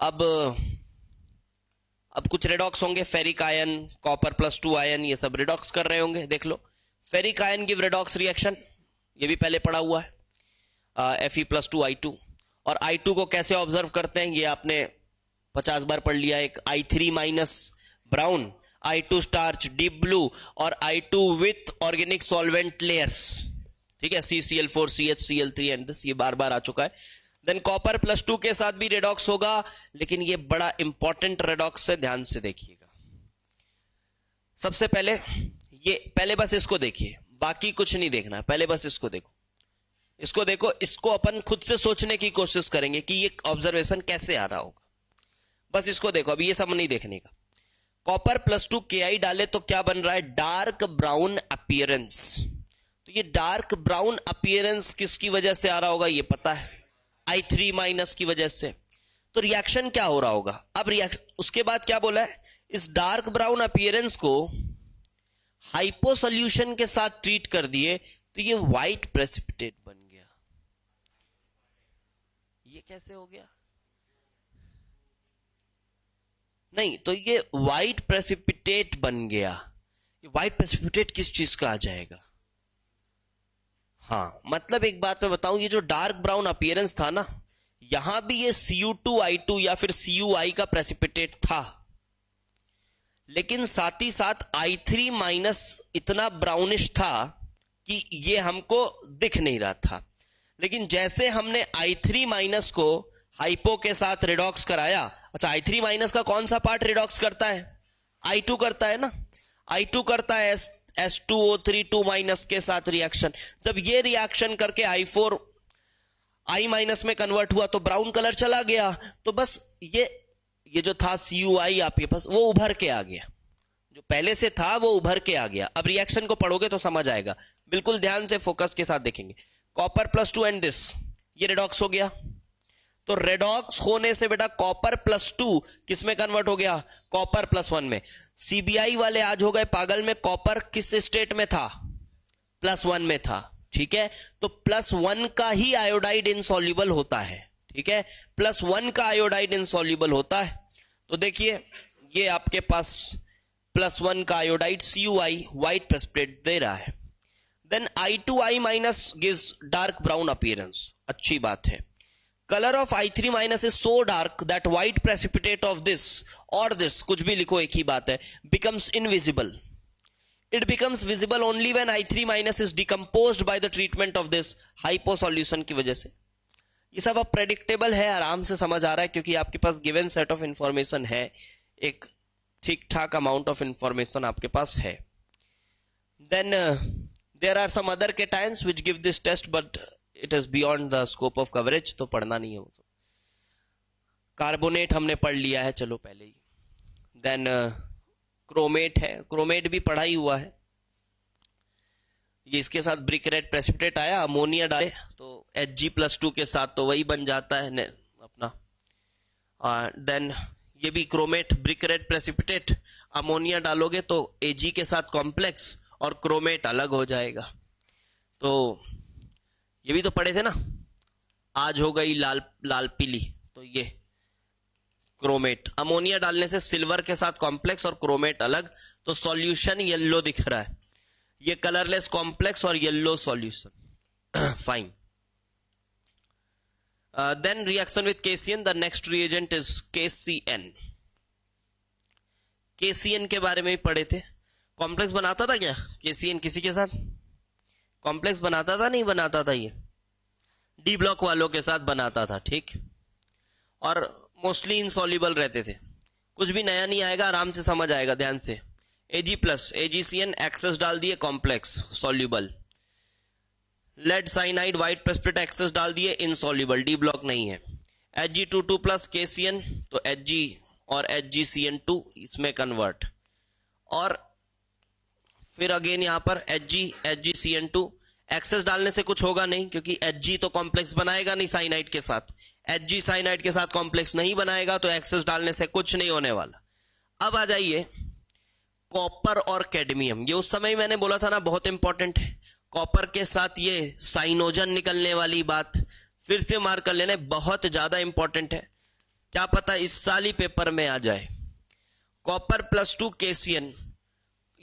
अब कुछ रेडॉक्स होंगे, ferric ion, copper plus 2 ion, ये सब रेडॉक्स कर रहे होंगे, देख लो। Ferric ion give redox reaction, ये भी पहले पढ़ा हुआ है, Fe+2I2, और I2 को कैसे ऑब्जर्व करते हैं ये आपने 50 बार पढ़ लिया, एक I3 minus brown, I2 starch deep blue, और I2 with organic solvent layers, ठीक है, CCl4 CHCl3 एंड दिस, ये बार बार आ चुका है। देन कॉपर प्लस 2 के साथ भी रेडॉक्स होगा, लेकिन ये बड़ा इंपॉर्टेंट रेडॉक्स है, ध्यान से देखिएगा। सबसे पहले ये, पहले बस इसको देखिए, बाकी कुछ नहीं देखना, पहले बस इसको देखो, इसको देखो, इसको अपन खुद से सोचने की कोशिश करेंगे कि ये ऑब्जर्वेशन कैसे आ रहा होगा, बस इसको देखो, अभी ये सब नहीं देखने का। कॉपर प्लस 2 KI डाले तो क्या बन रहा है, डार्क ब्राउन अपीयरेंस, तो ये डार्क ब्राउन अपीयरेंस किसकी वजह से आ रहा होगा, ये पता है, I3 माइनस की वजह से। तो रिएक्शन क्या हो रहा होगा, अब रिएक्शन उसके बाद क्या बोला है, इस डार्क ब्राउन अपीयरेंस को हाइपो सोल्यूशन के साथ ट्रीट कर दिए तो ये व्हाइट प्रेसिपिटेट बन गया। ये कैसे हो गया, नहीं तो ये व्हाइट प्रेसिपिटेट बन गया। ये व्हाइट प्रेसिपिटेट किस चीज का आ जाएगा, हाँ मतलब एक बात मैं बताऊं, ये जो डार्क ब्राउन अपीयरेंस था ना, यहां भी ये Cu2I2 या फिर CuI का प्रेसिपिटेट था, लेकिन साथ ही साथ I3 माइनस इतना ब्राउनिश था कि ये हमको दिख नहीं रहा था। लेकिन जैसे हमने I3 माइनस को हाइपो के साथ रिडॉक्स कराया, अच्छा I3 माइनस का कौन सा पार्ट रिडॉक्स करता है, I2 करता है ना, I2 करता है H2O3 2- के साथ रिएक्शन, जब ये रिएक्शन करके I4 I- में कन्वर्ट हुआ तो ब्राउन कलर चला गया, तो बस ये जो था CuI आपके पास वो उभर के आ गया, जो पहले से था वो उभर के आ गया। अब रिएक्शन को पढ़ोगे तो समझ आएगा, बिल्कुल ध्यान से फोकस के साथ देखेंगे। कॉपर +2 एंड दिस, ये रेडॉक्स हो गया, तो रेडॉक्स होने से बेटा कॉपर +2 किस में कन्वर्ट हो गया, कॉपर +1 में। CBI वाले आज हो गए पागल में, कॉपर किस स्टेट में था, +1 में था, ठीक है। तो +1 का ही आयोडाइड इनसॉल्युबल होता है, ठीक है, +1 का आयोडाइड इनसॉल्युबल होता है। तो देखिए ये आपके पास +1 का आयोडाइड CuI व्हाइट प्रेसिपिटेट दे रहा है। Then I2I- gives dark brown appearance, अच्छी बात है। Colour of I3- is so dark that white precipitate of this और दिस, कुछ भी लिखो एक ही बात है, becomes invisible. It becomes visible only when I3- is decomposed by the treatment of this hypo solution की वजह से। ये सब अब प्रेडिक्टेबल है, आराम से समझ आ रहा है, क्योंकि आपके पास गिवन सेट ऑफ इंफॉर्मेशन है, एक ठीक ठाक अमाउंट ऑफ इंफॉर्मेशन आपके पास है। Then there are some other cations which give this test but it is beyond the scope of coverage, तो पढ़ना नहीं है वो सब। कार्बोनेट हमने पढ़ लिया है, चलो पहले ही। देन क्रोमेट है, क्रोमेट भी पढ़ा ही हुआ है। ये इसके साथ ब्रिक रेड प्रेसिपिटेट आया, अमोनिया डाले तो Hg+2 के साथ तो वही बन जाता है अपना। देन ये भी chromate brick red precipitate, ammonia डालोगे तो Ag के साथ कॉम्प्लेक्स और क्रोमेट अलग हो जाएगा। तो ये भी तो पढ़े थे ना, आज हो गई लाल लाल पीली, तो ये क्रोमेट, अमोनिया डालने से सिल्वर के साथ कॉम्प्लेक्स और क्रोमेट अलग, तो सॉल्यूशन येलो दिख रहा है, ये कलरलेस कॉम्प्लेक्स और yellow solution. Fine. Then reaction with KCN, the next reagent is KCN। KCN के बारे में भी पढ़े थे, कॉम्प्लेक्स बनाता था क्या KCN किसी के साथ, कॉम्प्लेक्स बनाता था नहीं बनाता था, ये डी ब्लॉक वालों के साथ बनाता था, ठीक, और मोस्टली इनसॉल्युबल रहते थे। कुछ भी नया नहीं आएगा, आराम से समझ आएगा, ध्यान से। Ag+ AgCN एक्सेस डाल दिए, complex soluble. Lead cyanide white precipitate excess डाल दिए, इनसॉल्युबल, डी ब्लॉक नहीं है। Hg22+ KCN, तो Hg और HgCN2 इसमें कन्वर्ट, और फिर अगेन यहां पर HgCN2 एक्सेस डालने से कुछ होगा नहीं, क्योंकि Hg तो कॉम्प्लेक्स बनाएगा नहीं साइनाइड के साथ, Hg साइनाइड के साथ कॉम्प्लेक्स नहीं बनाएगा, तो एक्सेस डालने से कुछ नहीं होने वाला। अब आ जाइए कॉपर और कैडमियम, ये उस समय मैंने बोला था ना बहुत इंपॉर्टेंट है। कॉपर के साथ ये साइनोजन निकलने वाली बात फिर से मार्क कर लेना, बहुत ज्यादा इंपॉर्टेंट है, क्या पता इस साल ही पेपर में आ जाए। कॉपर +2 KCN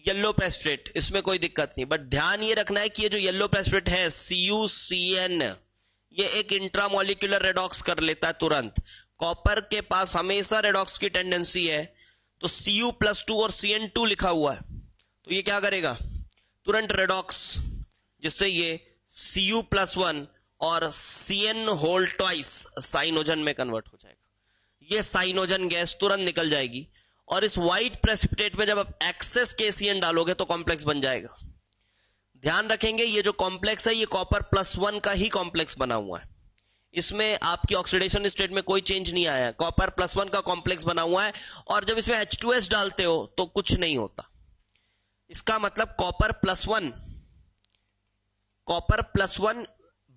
येलो प्रेसिपिटेट, इसमें कोई दिक्कत नहीं, बट ध्यान ये रखना है कि ये जो येलो प्रेसिपिटेट है CuCN, ये एक इंट्रामोलिकुलर रेडॉक्स कर लेता है तुरंत। कॉपर के पास हमेशा रेडॉक्स की टेंडेंसी है, तो Cu+2 और CN2 लिखा हुआ है, तो ये क्या करेगा, तुरंत रेडॉक्स, जिससे ये Cu+1 और CN2 साइनोजन में कन्वर्ट हो जाएगा। ये साइनोजन गैस तुरंत निकल जाएगी, और इस व्हाइट प्रेसिपिटेट में जब आप एक्सेस KCN डालोगे तो कॉम्प्लेक्स बन जाएगा। ध्यान रखेंगे ये जो कॉम्प्लेक्स है ये कॉपर +1 का ही कॉम्प्लेक्स बना हुआ है, इसमें आपकी ऑक्सीडेशन स्टेट में कोई चेंज नहीं आया, कॉपर +1 का कॉम्प्लेक्स बना हुआ है, और जब इसमें H2S डालते हो तो कुछ नहीं होता। इसका मतलब कॉपर +1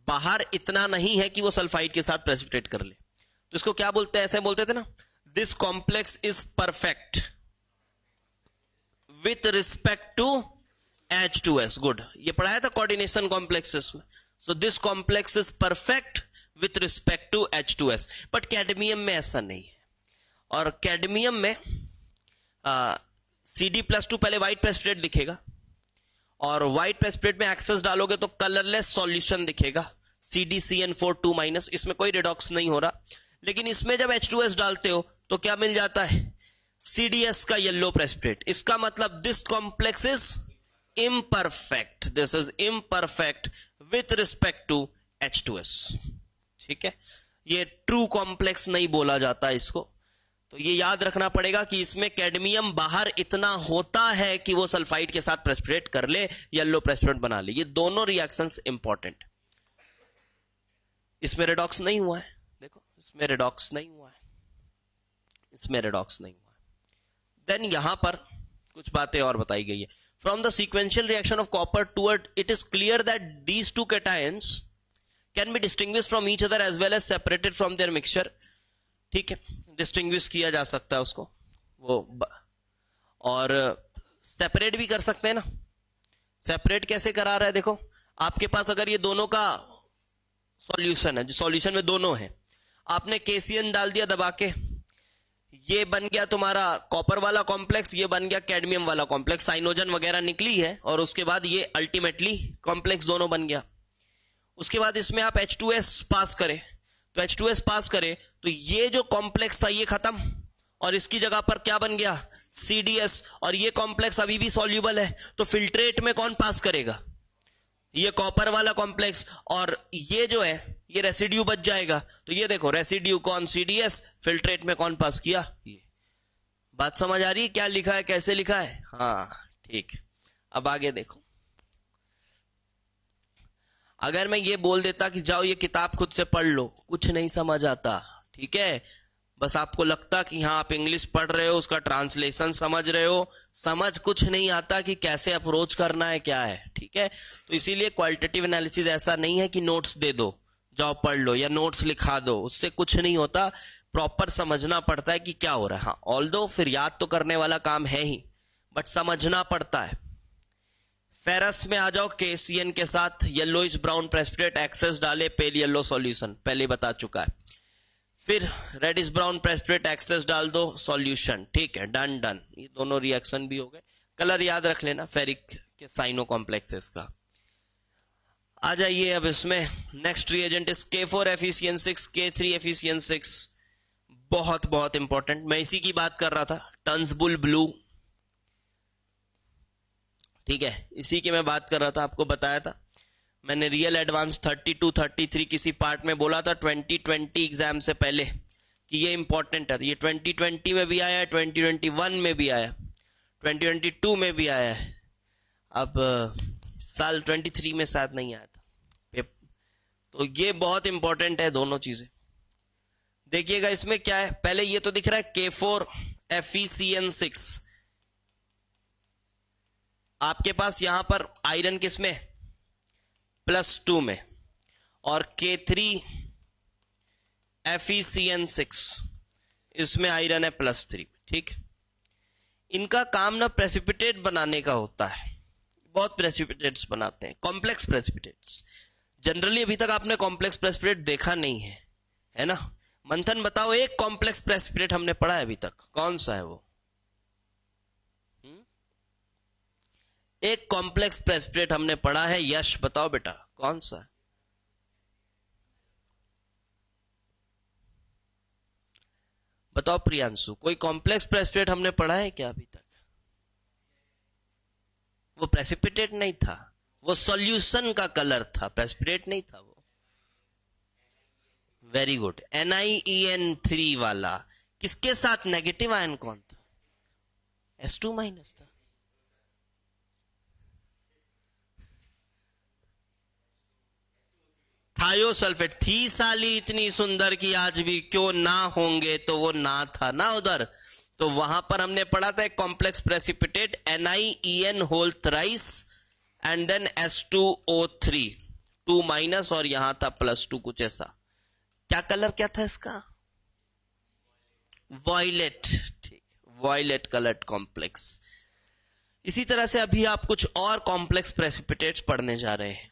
बाहर इतना नहीं है कि वो सल्फाइड के साथ प्रेसिपिटेट कर ले, तो इसको क्या बोलते हैं, ऐसे बोलते थे ना, this complex is perfect with respect to H2S। Good, ये पढ़ाया था कोऑर्डिनेशन कॉम्प्लेक्सेस में। So this complex is perfect with respect to H2S, but cadmium में ऐसा नहीं है। और कैडमियम में Cd+2 पहले व्हाइट प्रेसिपिटेट दिखेगा, और व्हाइट प्रेसिपिटेट में एक्सेस डालोगे तो कलरलेस सॉल्यूशन दिखेगा, CdCN4 2-, इसमें कोई रिडॉक्स नहीं हो रहा। लेकिन इसमें जब H2S डालते हो तो क्या मिल जाता है, CdS का येलो प्रेसिपिटेट। इसका मतलब this complex is imperfect, this is imperfect with respect to H2S, ठीक है। ये ट्रू कॉम्प्लेक्स नहीं बोला जाता इसको, तो ये याद रखना पड़ेगा कि इसमें कैडमियम बाहर इतना होता है कि वो सल्फाइड के साथ प्रेसिपिटेट कर ले, येलो प्रेसिपिटेट बना ले। ये दोनों रिएक्शंस इंपॉर्टेंट। इसमें रेडॉक्स नहीं हुआ है, देखो इसमें रेडॉक्स नहीं हुआ है, इसमें रेडॉक्स नहीं हुआ है। देन यहां पर कुछ बातें और बताई गई है। From the sequential reaction of copper toward it is clear that these two cations can be distinguish from each other as well as separated from their mixture. ठीक है, डिस्टिंग्विश किया जा सकता है उसको, और सेपरेट भी कर सकते हैं ना। सेपरेट कैसे करा रहा है, देखो आपके पास अगर ये दोनों का सॉल्यूशन है, जो सॉल्यूशन में दोनों है, आपने KCN डाल दिया दबा के, ये बन गया तुम्हारा कॉपर वाला कॉम्प्लेक्स, ये बन गया कैडमियम वाला कॉम्प्लेक्स, साइनोजन वगैरह निकली है, और उसके बाद ये अल्टीमेटली कॉम्प्लेक्स दोनों बन गया। उसके बाद इसमें आप H2S पास करें, तो H2S पास करें तो ये जो कॉम्प्लेक्स था ये खत्म, और इसकी जगह पर क्या बन गया, CDS, और ये कॉम्प्लेक्स अभी भी सॉल्यूबल है, तो फिल्ट्रेट में कौन पास करेगा, ये कॉपर वाला कॉम्प्लेक्स, और ये जो है ये रेसिड्यू बच जाएगा। तो ये देखो रेसिड्यू कौन, CDS, फिल्ट्रेट में कौन पास किया, ये। बात समझ आ रही है क्या लिखा है, कैसे लिखा है? हाँ ठीक। अब आगे देखो, अगर मैं ये बोल देता कि जाओ ये किताब खुद से पढ़ लो, कुछ नहीं समझ आता, ठीक है, बस आपको लगता कि हाँ आप इंग्लिश पढ़ रहे हो, उसका ट्रांसलेशन समझ रहे हो, समझ कुछ नहीं आता कि कैसे अप्रोच करना है, क्या है, ठीक है। तो इसीलिए क्वालिटेटिव एनालिसिस ऐसा नहीं है कि नोट्स दे दो जाओ पढ़ लो, या नोट्स लिखा दो, उससे कुछ नहीं होता। प्रॉपर समझना पड़ता है कि क्या हो रहा है। हाँ ऑल्दो फिर याद तो करने वाला काम है ही, बट समझना पड़ता है। फेरस में आ जाओ, KCN के साथ येलोइश ब्राउन प्रेसिपिटेट, एक्सेस डाले, पेल येलो सॉल्यूशन, पहले बता चुका है। फिर रेडिश ब्राउन प्रेसिपिटेट, एक्सेस डाल दो, सॉल्यूशन, ठीक है, डन डन। ये दोनों रिएक्शन भी हो गए। कलर याद रख लेना फेरिक के साइनो कॉम्प्लेक्सेस का। आ जाइए अब इसमें next reagent is K4 FeCN6, K3 FeCN6, बहुत बहुत इंपॉर्टेंट। मैं इसी की बात कर रहा था, टन्सबुल ब्लू, ठीक है, इसी की मैं बात कर रहा था, आपको बताया था मैंने रियल एडवांस 32 33 किसी पार्ट में बोला था 2020 एग्जाम से पहले कि ये इंपॉर्टेंट है। तो ये 2020 में भी आया, 2021 में भी आया, 2022 में भी आया है, अब साल 23 में शायद नहीं आया था। तो ये बहुत इंपॉर्टेंट है दोनों चीजें। देखिएगा इसमें क्या है, पहले ये तो दिख रहा है K4 FeCN6, आपके पास यहां पर आयरन किसमें, +2 में, और K3 FeCN6 इसमें आयरन है +3, ठीक। इनका काम ना प्रेसिपिटेट बनाने का होता है, बहुत प्रेसिपिटेट्स बनाते हैं, कॉम्प्लेक्स प्रेसिपिटेट्स। जनरली अभी तक आपने कॉम्प्लेक्स प्रेसिपिटेट देखा नहीं है, है ना। मंथन बताओ, एक कॉम्प्लेक्स प्रेसिपिटेट हमने पढ़ा है अभी तक, कौन सा है वो? एक कॉम्प्लेक्स प्रेसिपिटेट हमने पढ़ा है, यश बताओ बेटा कौन सा है? बताओ प्रियांशु, कोई कॉम्प्लेक्स प्रेसिपिटेट हमने पढ़ा है क्या अभी तक? वो प्रेसिपिटेट नहीं था, वो सॉल्यूशन का कलर था, प्रेसिपिटेट नहीं था वो। वेरी गुड, NiEN3 वाला। किसके साथ नेगेटिव आयन कौन था? S2- था। थायोसल्फेट थी साली इतनी सुंदर कि आज भी क्यों ना होंगे, तो वो ना था ना उधर। तो वहां पर हमने पढ़ा था एक complex precipitate NiEN whole thrice and then S2O3 2- और यहां था +2, कुछ ऐसा। क्या कलर क्या था इसका? वॉयलेट, ठीक, वॉयलेट कलर्ड कॉम्प्लेक्स। इसी तरह से अभी आप कुछ और कॉम्प्लेक्स प्रेसिपिटेट्स पढ़ने जा रहे हैं,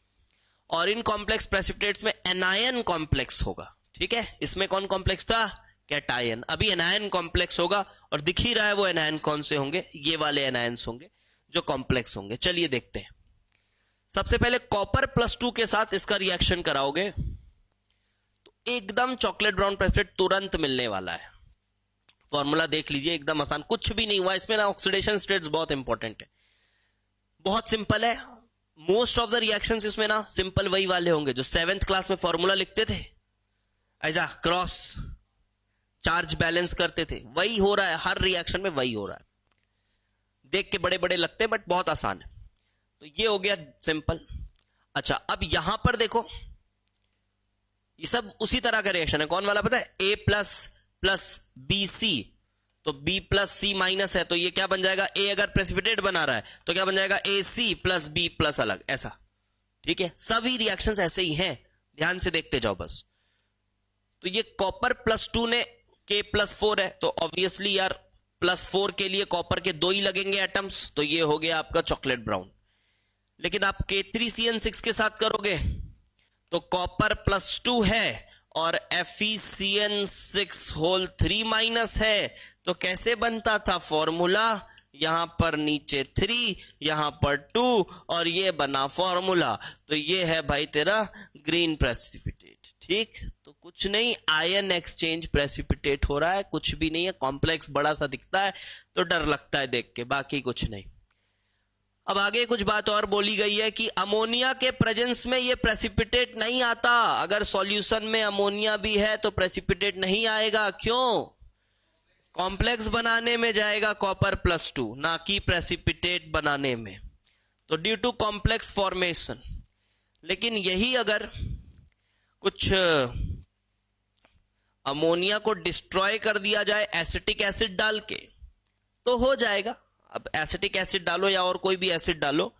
और इन कॉम्प्लेक्स प्रेसिपिटेट्स में एनायन कॉम्प्लेक्स होगा, ठीक है। इसमें कौन कॉम्प्लेक्स था? कैटायन। अभी एनायन कॉम्प्लेक्स होगा, और दिख ही रहा है वो एनायन कौन से होंगे, ये वाले एनायंस होंगे जो कॉम्प्लेक्स होंगे। चलिए देखते हैं। सबसे पहले कॉपर +2 के साथ इसका रिएक्शन कराओगे तो एकदम चॉकलेट ब्राउन प्रेसिपिटेट तुरंत मिलने वाला है। फॉर्मूला देख लीजिए, एकदम आसान, कुछ भी नहीं हुआ इसमें ना। ऑक्सीडेशन स्टेट्स बहुत इंपॉर्टेंट है, बहुत सिंपल है। मोस्ट ऑफ द रिएक्शंस इसमें ना सिंपल वही वाले होंगे जो 7th क्लास में फॉर्मूला लिखते थे, ऐसा क्रॉस चार्ज बैलेंस करते थे, वही हो रहा है हर रिएक्शन में, वही हो रहा है। देख के बड़े बड़े लगते हैं बट बहुत आसान है। तो ये हो गया सिंपल। अच्छा, अब यहां पर देखो, ये सब उसी तरह का रिएक्शन है। कौन वाला पता है? ए प्लस प्लस बी सी, तो बी प्लस सी माइनस है, तो ये क्या बन जाएगा? ए अगर प्रेसिपिटेट बना रहा है तो क्या बन जाएगा? ए सी प्लस बी प्लस अलग, ऐसा। ठीक है, सभी रिएक्शंस ऐसे ही हैं, ध्यान से देखते जाओ बस। तो ये कॉपर +2 ने K +4 है, तो ऑब्वियसली यार +4 के लिए कॉपर के 2 ही लगेंगे एटम्स, तो ये हो गया आपका चॉकलेट ब्राउन। लेकिन आप K3CN6 के साथ करोगे तो कॉपर +2 है और FeCN6 होल 3- है, तो कैसे बनता था फॉर्मूला? यहां पर नीचे 3, यहां पर 2, और ये बना फॉर्मूला। तो ये है भाई तेरा ग्रीन प्रेसिपिटेट। ठीक, तो कुछ नहीं, आयन एक्सचेंज प्रेसिपिटेट हो रहा है, कुछ भी नहीं है। कॉम्प्लेक्स बड़ा सा दिखता है तो डर लगता है देख के, बाकी कुछ नहीं। अब आगे कुछ बात और बोली गई है कि अमोनिया के प्रेजेंस में ये प्रेसिपिटेट नहीं आता। अगर सॉल्यूशन में अमोनिया भी है तो प्रेसिपिटेट नहीं आएगा। क्यों? कॉम्प्लेक्स बनाने में जाएगा कॉपर +2, ना कि प्रेसिपिटेट बनाने में, तो ड्यू टू कॉम्प्लेक्स फॉर्मेशन। लेकिन यही अगर कुछ अमोनिया को डिस्ट्रॉय कर दिया जाए एसिटिक एसिड डाल के, तो हो जाएगा। अब एसिटिक एसिड डालो या और कोई भी एसिड डालो,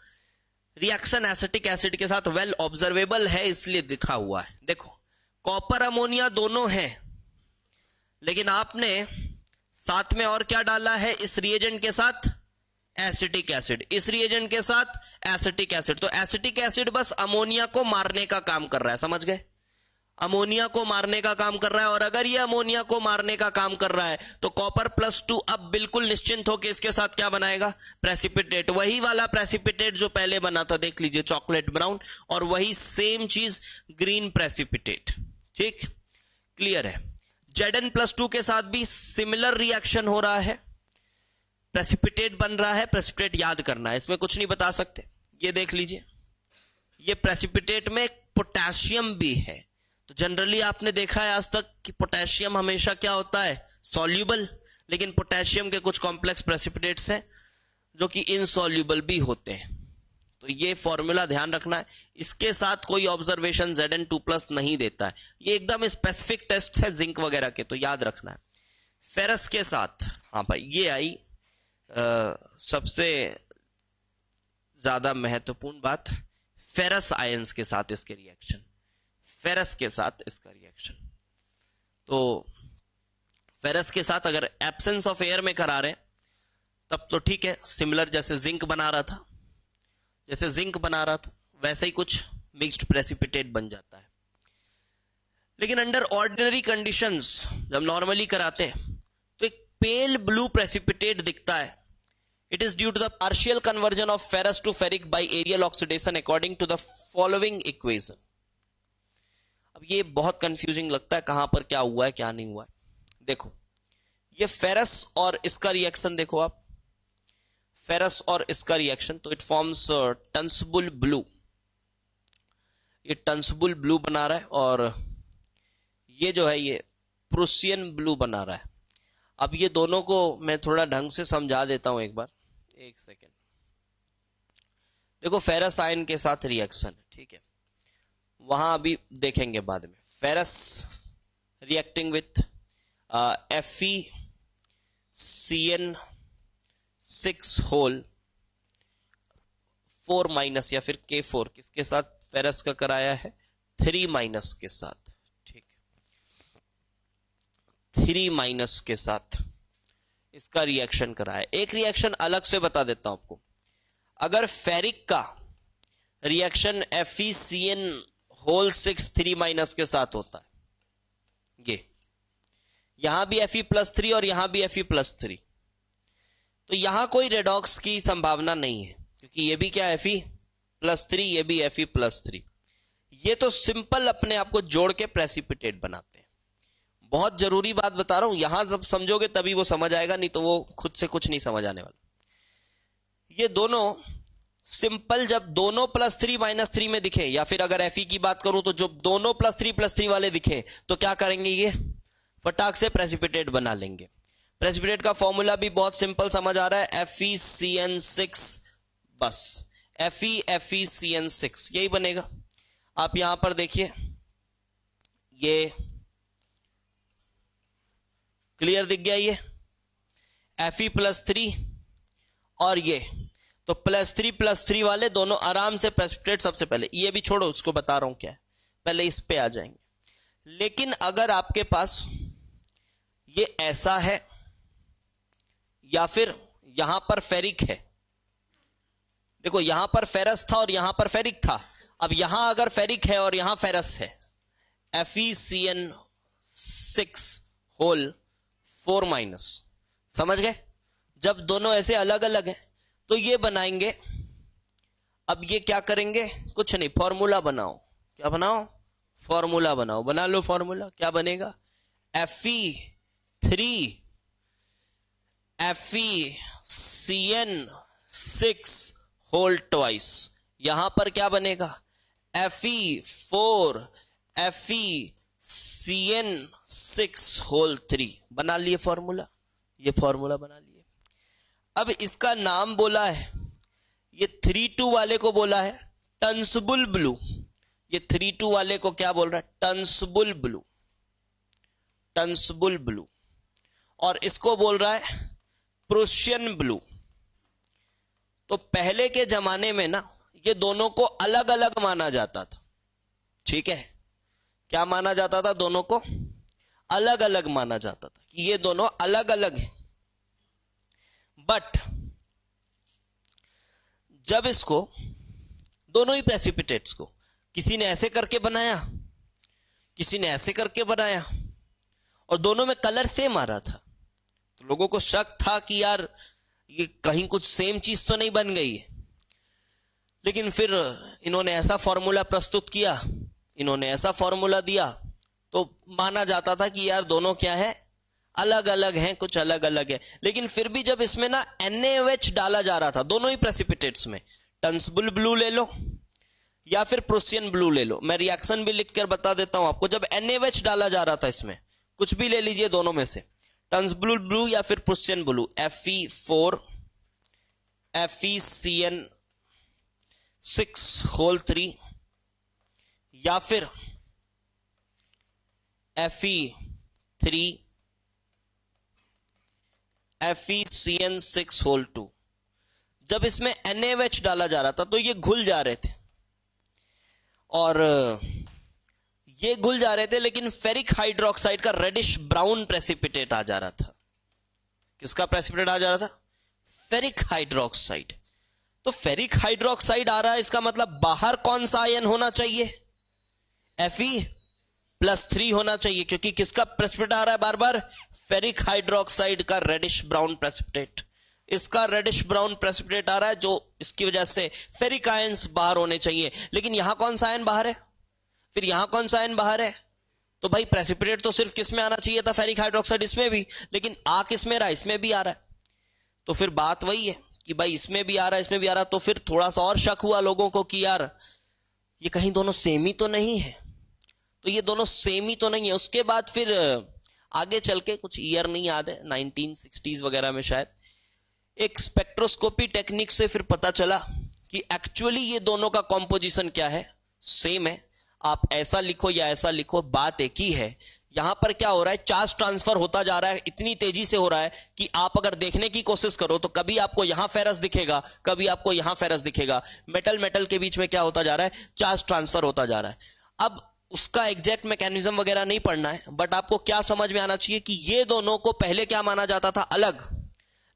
रिएक्शन एसिटिक एसिड के साथ वेल ऑब्जर्वेबल है, इसलिए दिखा हुआ है। देखो, कॉपर अमोनिया दोनों है, लेकिन आपने साथ में और क्या डाला है? इस रिएजेंट के साथ एसिटिक एसिड, इस रिएजेंट के साथ एसिटिक एसिड। तो एसिटिक एसिड बस अमोनिया को मारने का काम कर रहा है, समझ गए? अमोनिया को मारने का काम कर रहा है। और अगर ये अमोनिया को मारने का काम कर रहा है तो कॉपर +2 अब बिल्कुल निश्चिंत होकर इसके साथ क्या बनाएगा? प्रेसिपिटेट। वही वाला प्रेसिपिटेट जो पहले बना था, देख लीजिए, चॉकलेट ब्राउन, और वही सेम चीज ग्रीन प्रेसिपिटेट। ठीक, क्लियर है? Zn+2 के साथ भी सिमिलर रिएक्शन हो रहा है, प्रेसिपिटेट बन रहा है। प्रेसिपिटेट याद करना है, इसमें कुछ नहीं बता सकते। ये देख लीजिए, ये प्रेसिपिटेट में पोटेशियम भी है। तो जनरली आपने देखा है आज तक कि पोटेशियम हमेशा क्या होता है? सॉल्यूबल। लेकिन पोटेशियम के कुछ कॉम्प्लेक्स प्रेसिपिटेट्स हैं जो कि इनसॉल्यूबल भी होते हैं। तो ये फॉर्मूला ध्यान रखना है। इसके साथ कोई ऑब्जर्वेशन Zn2+ नहीं देता है, ये एकदम स्पेसिफिक टेस्ट है जिंक वगैरह के, तो याद रखना है। फेरस के साथ, हाँ भाई, ये आई सबसे ज्यादा महत्वपूर्ण बात, फेरस आयंस के साथ इसके रिएक्शन, फेरस के साथ इसका रिएक्शन। तो फेरस के साथ अगर एब्सेंस ऑफ एयर में करा रहे हैं तब तो ठीक है, सिमिलर जैसे जिंक बना रहा था, जैसे जिंक बना रहा था वैसे ही कुछ मिक्स्ड प्रेसिपिटेट बन जाता है। लेकिन अंडर ऑर्डिनरी कंडीशंस जब नॉर्मली कराते हैं तो एक पेल ब्लू प्रेसिपिटेट दिखता है। It is due to the partial conversion of ferrous to ferric by aerial oxidation according to the following equation. अब ये बहुत कंफ्यूजिंग लगता है, कहां पर क्या हुआ है क्या नहीं हुआ है। देखो, ये फेरस और इसका रिएक्शन देखो आप, फेरस और इसका रिएक्शन, तो इट फॉर्म्स टंसबुल ब्लू। ये टंसबुल ब्लू बना रहा है और ये जो है ये प्रूसियन ब्लू बना रहा है। अब ये दोनों को मैं थोड़ा ढंग से समझा देता हूं एक बार, एक सेकेंड। देखो, फेरस आयन के साथ रिएक्शन, ठीक है, वहां अभी देखेंगे बाद में। Ferrous reacting with FeCN6 whole 4- या फिर K4 किसके साथ फेरस का कराया है? 3- के साथ। ठीक, 3- के साथ इसका रिएक्शन कराया। एक रिएक्शन अलग से बता देता हूं आपको। अगर फेरिक का रिएक्शन FeCN होल 6 3- के साथ होता है, ये यहां भी Fe+3 और यहां भी Fe+3, तो यहां कोई रेडॉक्स की संभावना नहीं है, क्योंकि ये भी क्या है? Fe+3, ये भी Fe+3। ये तो सिंपल अपने आप को जोड़ के प्रेसिपिटेट बनाते हैं। बहुत जरूरी बात बता रहा हूं, यहां जब समझोगे तभी वो समझ आएगा, नहीं तो वो खुद से कुछ नहीं समझ आने वाला। ये दोनों सिंपल जब दोनों +3 -3 में दिखे, या फिर अगर Fe की बात करूं तो जब दोनों +3 +3 वाले दिखे तो क्या करेंगे? ये फटाक से प्रेसिपिटेट बना लेंगे। प्रेसिपिटेट का फॉर्मूला भी बहुत सिंपल समझ आ रहा है, FeCN6, बस FeCN6 यही बनेगा। आप यहां पर देखिए, ये क्लियर दिख गया, ये Fe+3 और ये तो +3 वाले दोनों आराम से प्रेसिपिटेट। सबसे पहले ये भी छोड़ो, उसको बता रहा हूं क्या है, पहले इस पे आ जाएंगे। लेकिन अगर आपके पास ये ऐसा है या फिर यहां पर फेरिक है, देखो यहां पर फेरस था और यहां पर फेरिक था, अब यहां अगर फेरिक है और यहां फेरस है, FeCN6 समझ गए। जब दोनों ऐसे अलग अलग हैं तो ये बनाएंगे। अब ये क्या करेंगे, कुछ नहीं, फॉर्मूला बनाओ। क्या बनाओ, फॉर्मूला बनाओ, बना लो फॉर्मूला। क्या बनेगा, FeCN6 होल ट्वाइस। यहां पर क्या बनेगा, Fe4 FeCN6 होल 3। बना लिए फॉर्मूला, ये फॉर्मूला बना लिए। अब इसका नाम बोला है, ये 3-2 वाले को बोला है टंसबुल ब्लू। ये 3-2 वाले को क्या बोल रहा है, टंसबुल ब्लू, टंसबुल ब्लू। और इसको बोल रहा है प्रूशियन ब्लू। तो पहले के जमाने में ना ये दोनों को अलग अलग माना जाता था, ठीक है। क्या माना जाता था, दोनों को अलग अलग माना जाता था कि ये दोनों अलग अलग हैं। बट जब इसको दोनों ही प्रेसिपिटेट्स को किसी ने ऐसे करके बनाया, किसी ने ऐसे करके बनाया, और दोनों में कलर सेम आ रहा था, तो लोगों को शक था कि यार ये कहीं कुछ सेम चीज तो नहीं बन गई है। लेकिन फिर इन्होंने ऐसा फॉर्मूला प्रस्तुत किया, इन्होंने ऐसा फॉर्मूला दिया, तो माना जाता था कि यार दोनों क्या है, अलग अलग हैं, कुछ अलग अलग है। लेकिन फिर भी जब इसमें ना NaOH डाला जा रहा था, दोनों ही प्रेसिपिटेट्स में, टंसबुल ब्लू ले लो या फिर प्रूशियन ब्लू ले लो, मैं रिएक्शन भी लिख कर बता देता हूं आपको। जब NaOH डाला जा रहा था इसमें, कुछ भी ले लीजिए दोनों में से, टंसबुल ब्लू या फिर Prussian blue, Fe4 FeCN6 whole 3 या फिर Fe3 FeCN6 होल 2। जब इसमें NaOH डाला जा रहा था तो ये घुल जा रहे थे, और ये घुल जा रहे थे, लेकिन फेरिक हाइड्रोक्साइड का रेडिश ब्राउन प्रेसिपिटेट आ जा रहा था। किसका प्रेसिपिटेट आ जा रहा था, फेरिक हाइड्रोक्साइड। तो फेरिक हाइड्रोक्साइड आ रहा है, इसका मतलब बाहर कौन सा आयन होना चाहिए, Fe+3 होना चाहिए, क्योंकि किसका प्रेसिपिटेट आ रहा है बार बार, फेरिक हाइड्रोक्साइड का रेडिश ब्राउन प्रेसिपिटेट। इसका रेडिश ब्राउन प्रेसिपिटेट आ रहा है, जो इसकी वजह से फेरिक आयंस बाहर होने चाहिए। लेकिन यहां कौन सा आयन बाहर है, फिर यहां कौन सा आयन बाहर है, तो भाई प्रेसिपिटेट तो सिर्फ किस में आना चाहिए था, फेरिक हाइड्रोक्साइड, इसमें भी, लेकिन आ किस में रहा, इसमें भी आ रहा है। तो फिर बात वही है कि भाई इसमें भी आ रहा है, इसमें भी आ रहा है। तो फिर थोड़ा सा और शक हुआ लोगों को कि यार ये कहीं दोनों सेम ही तो नहीं है, तो ये दोनों सेम ही तो नहीं है। उसके बाद फिर आगे चल के, कुछ ईयर नहीं याद है, 1960s वगैरह में शायद, एक स्पेक्ट्रोस्कोपी टेक्निक से फिर पता चला कि एक्चुअली ये दोनों का कॉम्पोजिशन क्या है, सेम है। आप ऐसा लिखो या ऐसा लिखो, बात एक ही है। यहां पर क्या हो रहा है, चार्ज ट्रांसफर होता जा रहा है, इतनी तेजी से हो रहा है कि आप अगर देखने की कोशिश करो तो कभी आपको यहां फेरस दिखेगा, कभी आपको यहां फेरस दिखेगा। मेटल मेटल के बीच में क्या होता जा रहा है, चार्ज ट्रांसफर होता जा रहा है। अब उसका एग्जैक्ट मैकेनिज्म वगैरह नहीं पढ़ना है, बट आपको क्या समझ में आना चाहिए कि ये दोनों को पहले क्या माना जाता था, अलग,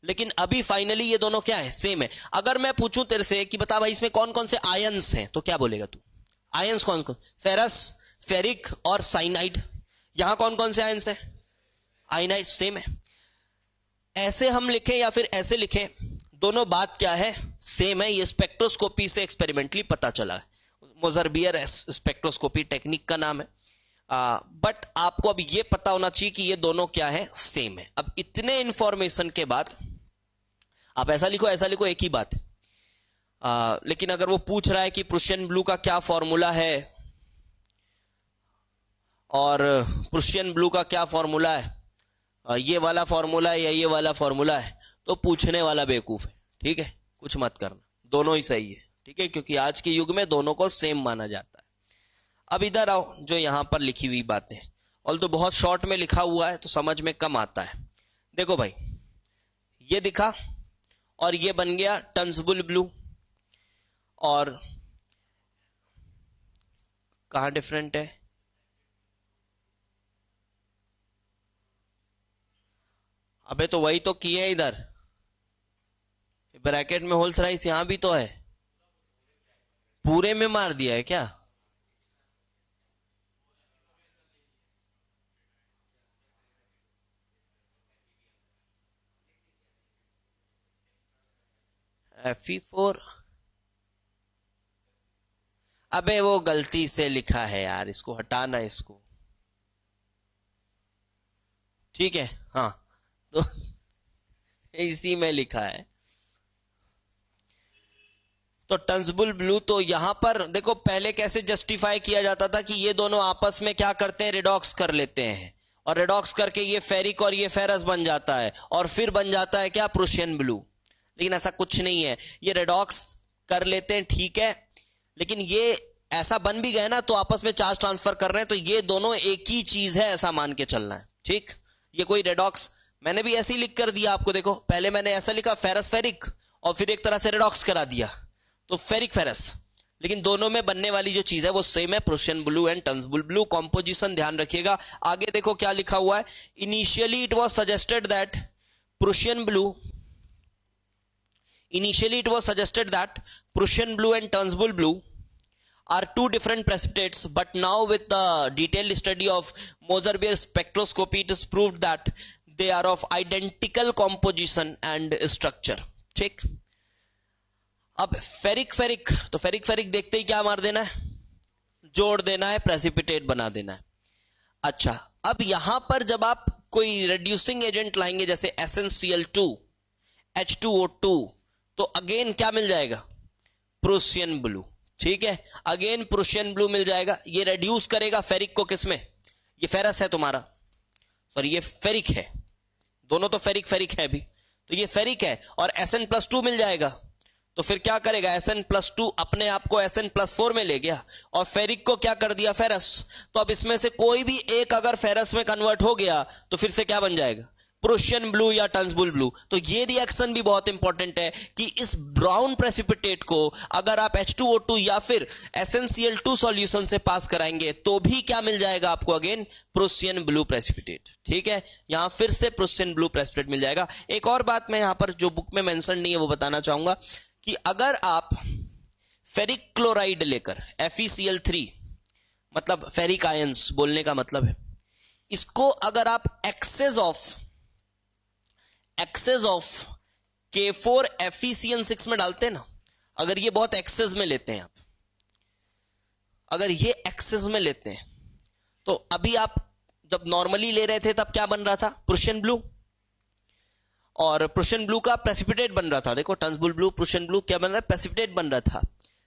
लेकिन अभी फाइनली ये दोनों क्या है, सेम है। अगर मैं पूछूं तेरे से कि बता भाई इसमें कौन कौन से आयंस हैं, तो क्या बोलेगा तू, आयंस कौन कौन, फेरस, फेरिक और साइनाइड। यहां कौन कौन से आयंस हैं, आयनाइड, सेम है। ऐसे हम लिखें या फिर ऐसे लिखें, दोनों बात क्या है, सेम है। ये स्पेक्ट्रोस्कोपी से एक्सपेरिमेंटली पता चला है, मोजरबियर स्पेक्ट्रोस्कोपी टेक्निक का नाम है। बट आपको अब ये पता होना चाहिए कि ये दोनों क्या है, सेम है। अब इतने इंफॉर्मेशन के बाद आप ऐसा लिखो, एक ही बात है। लेकिन अगर वो पूछ रहा है कि प्रूशियन ब्लू का क्या फॉर्मूला है, और प्रुशियन ब्लू का क्या फॉर्मूला है, ये वाला फॉर्मूला है या ये वाला फॉर्मूला है, तो पूछने वाला बेवकूफ है। ठीक है, कुछ मत करना, दोनों ही सही है। ठीक है, क्योंकि आज के युग में दोनों को सेम माना जाता है। अब इधर आओ, जो यहां पर लिखी हुई बातें, और तो बहुत शॉर्ट में लिखा हुआ है तो समझ में कम आता है। देखो भाई, ये दिखा और ये बन गया टन्सबुल ब्लू, और कहां डिफरेंट है, अबे तो वही तो किए इधर, ब्रैकेट में होल थ्राइस यहां भी तो है, पूरे में मार दिया है क्या? Fe4, अबे वो गलती से लिखा है यार, इसको हटाना इसको। ठीक है, हाँ, तो इसी में लिखा है। तो टन्सबुल ब्लू, तो यहां पर देखो पहले कैसे जस्टिफाई किया जाता था कि ये दोनों आपस में क्या करते हैं, रिडॉक्स कर लेते हैं, और रिडॉक्स करके ये फेरिक और ये फेरस बन जाता है, और फिर बन जाता है क्या, प्रुशियन ब्लू। लेकिन ऐसा कुछ नहीं है, ये रिडॉक्स कर लेते हैं, ठीक है, लेकिन ये ऐसा बन भी गए ना तो आपस में चार्ज ट्रांसफर कर रहे हैं, तो ये दोनों एक ही चीज है, ऐसा मान के चलना है। ठीक, ये कोई रिडॉक्स, मैंने भी ऐसे ही लिख कर दिया आपको, देखो पहले मैंने ऐसा लिखा फेरस फेरिक, और फिर एक तरह से रिडॉक्स करा दिया तो फेरिक फेरस, लेकिन दोनों में बनने वाली जो चीज है वो सेम है, Prussian blue and Turnbull blue. Composition ध्यान रखिएगा। आगे देखो क्या लिखा हुआ है, initially it was suggested that Prussian blue, initially it was suggested that Prussian blue and Turnbull blue are two different precipitates, but now with the detailed study of Moser-Beer spectroscopy it is proved that they are of identical composition and structure। ठीक, अब फेरिक फेरिक, तो फेरिक फेरिक देखते ही क्या मार देना है, जोड़ देना है, प्रेसिपिटेट बना देना है। अच्छा, अब यहां पर जब आप कोई रिड्यूसिंग एजेंट लाएंगे जैसे SnCl2 H2O2, तो अगेन क्या मिल जाएगा, प्रुशियन ब्लू। ठीक है, अगेन प्रुशियन ब्लू मिल जाएगा, ये रिड्यूस करेगा फेरिक को किसमें, ये फेरस है तुम्हारा, सॉरी ये फेरिक है, दोनों तो फेरिक फेरिक है अभी, तो ये फेरिक है, और Sn+2 मिल जाएगा, तो फिर क्या करेगा, Sn+2 अपने आप को Sn+4 में ले गया, और फेरिक को क्या कर दिया, फेरस। तो अब इसमें से कोई भी एक अगर फेरस में कन्वर्ट हो गया तो फिर से क्या बन जाएगा, प्रुशियन ब्लू या टन्सबुल ब्लू। तो ये रिएक्शन भी बहुत इंपॉर्टेंट है कि इस ब्राउन प्रेसिपिटेट को अगर आप H2O2 या फिर SnCl2 सॉल्यूशन से पास कराएंगे तो भी क्या मिल जाएगा आपको, अगेन प्रुशियन ब्लू प्रेसिपिटेट। ठीक है, यहां फिर से प्रुशियन ब्लू प्रेसिपिटेट मिल जाएगा। एक और बात मैं यहां पर जो बुक में मेंशन नहीं है वो बताना चाहूंगा कि अगर आप फेरिक क्लोराइड लेकर FeCl3, मतलब फेरिक आयंस बोलने का मतलब है, इसको अगर आप एक्सेस ऑफ K4 FeCN6 में डालते हैं ना, अगर ये बहुत एक्सेस में लेते हैं आप, अगर ये एक्सेस में लेते हैं, तो अभी आप जब नॉर्मली ले रहे थे तब क्या बन रहा था, प्रुशियन ब्लू, और प्रुशियन ब्लू का प्रेसिपिटेट बन रहा था। देखो टन्सबुल ब्लू, प्रुशियन ब्लू क्या बन रहा है, प्रेसिपिटेट बन रहा था।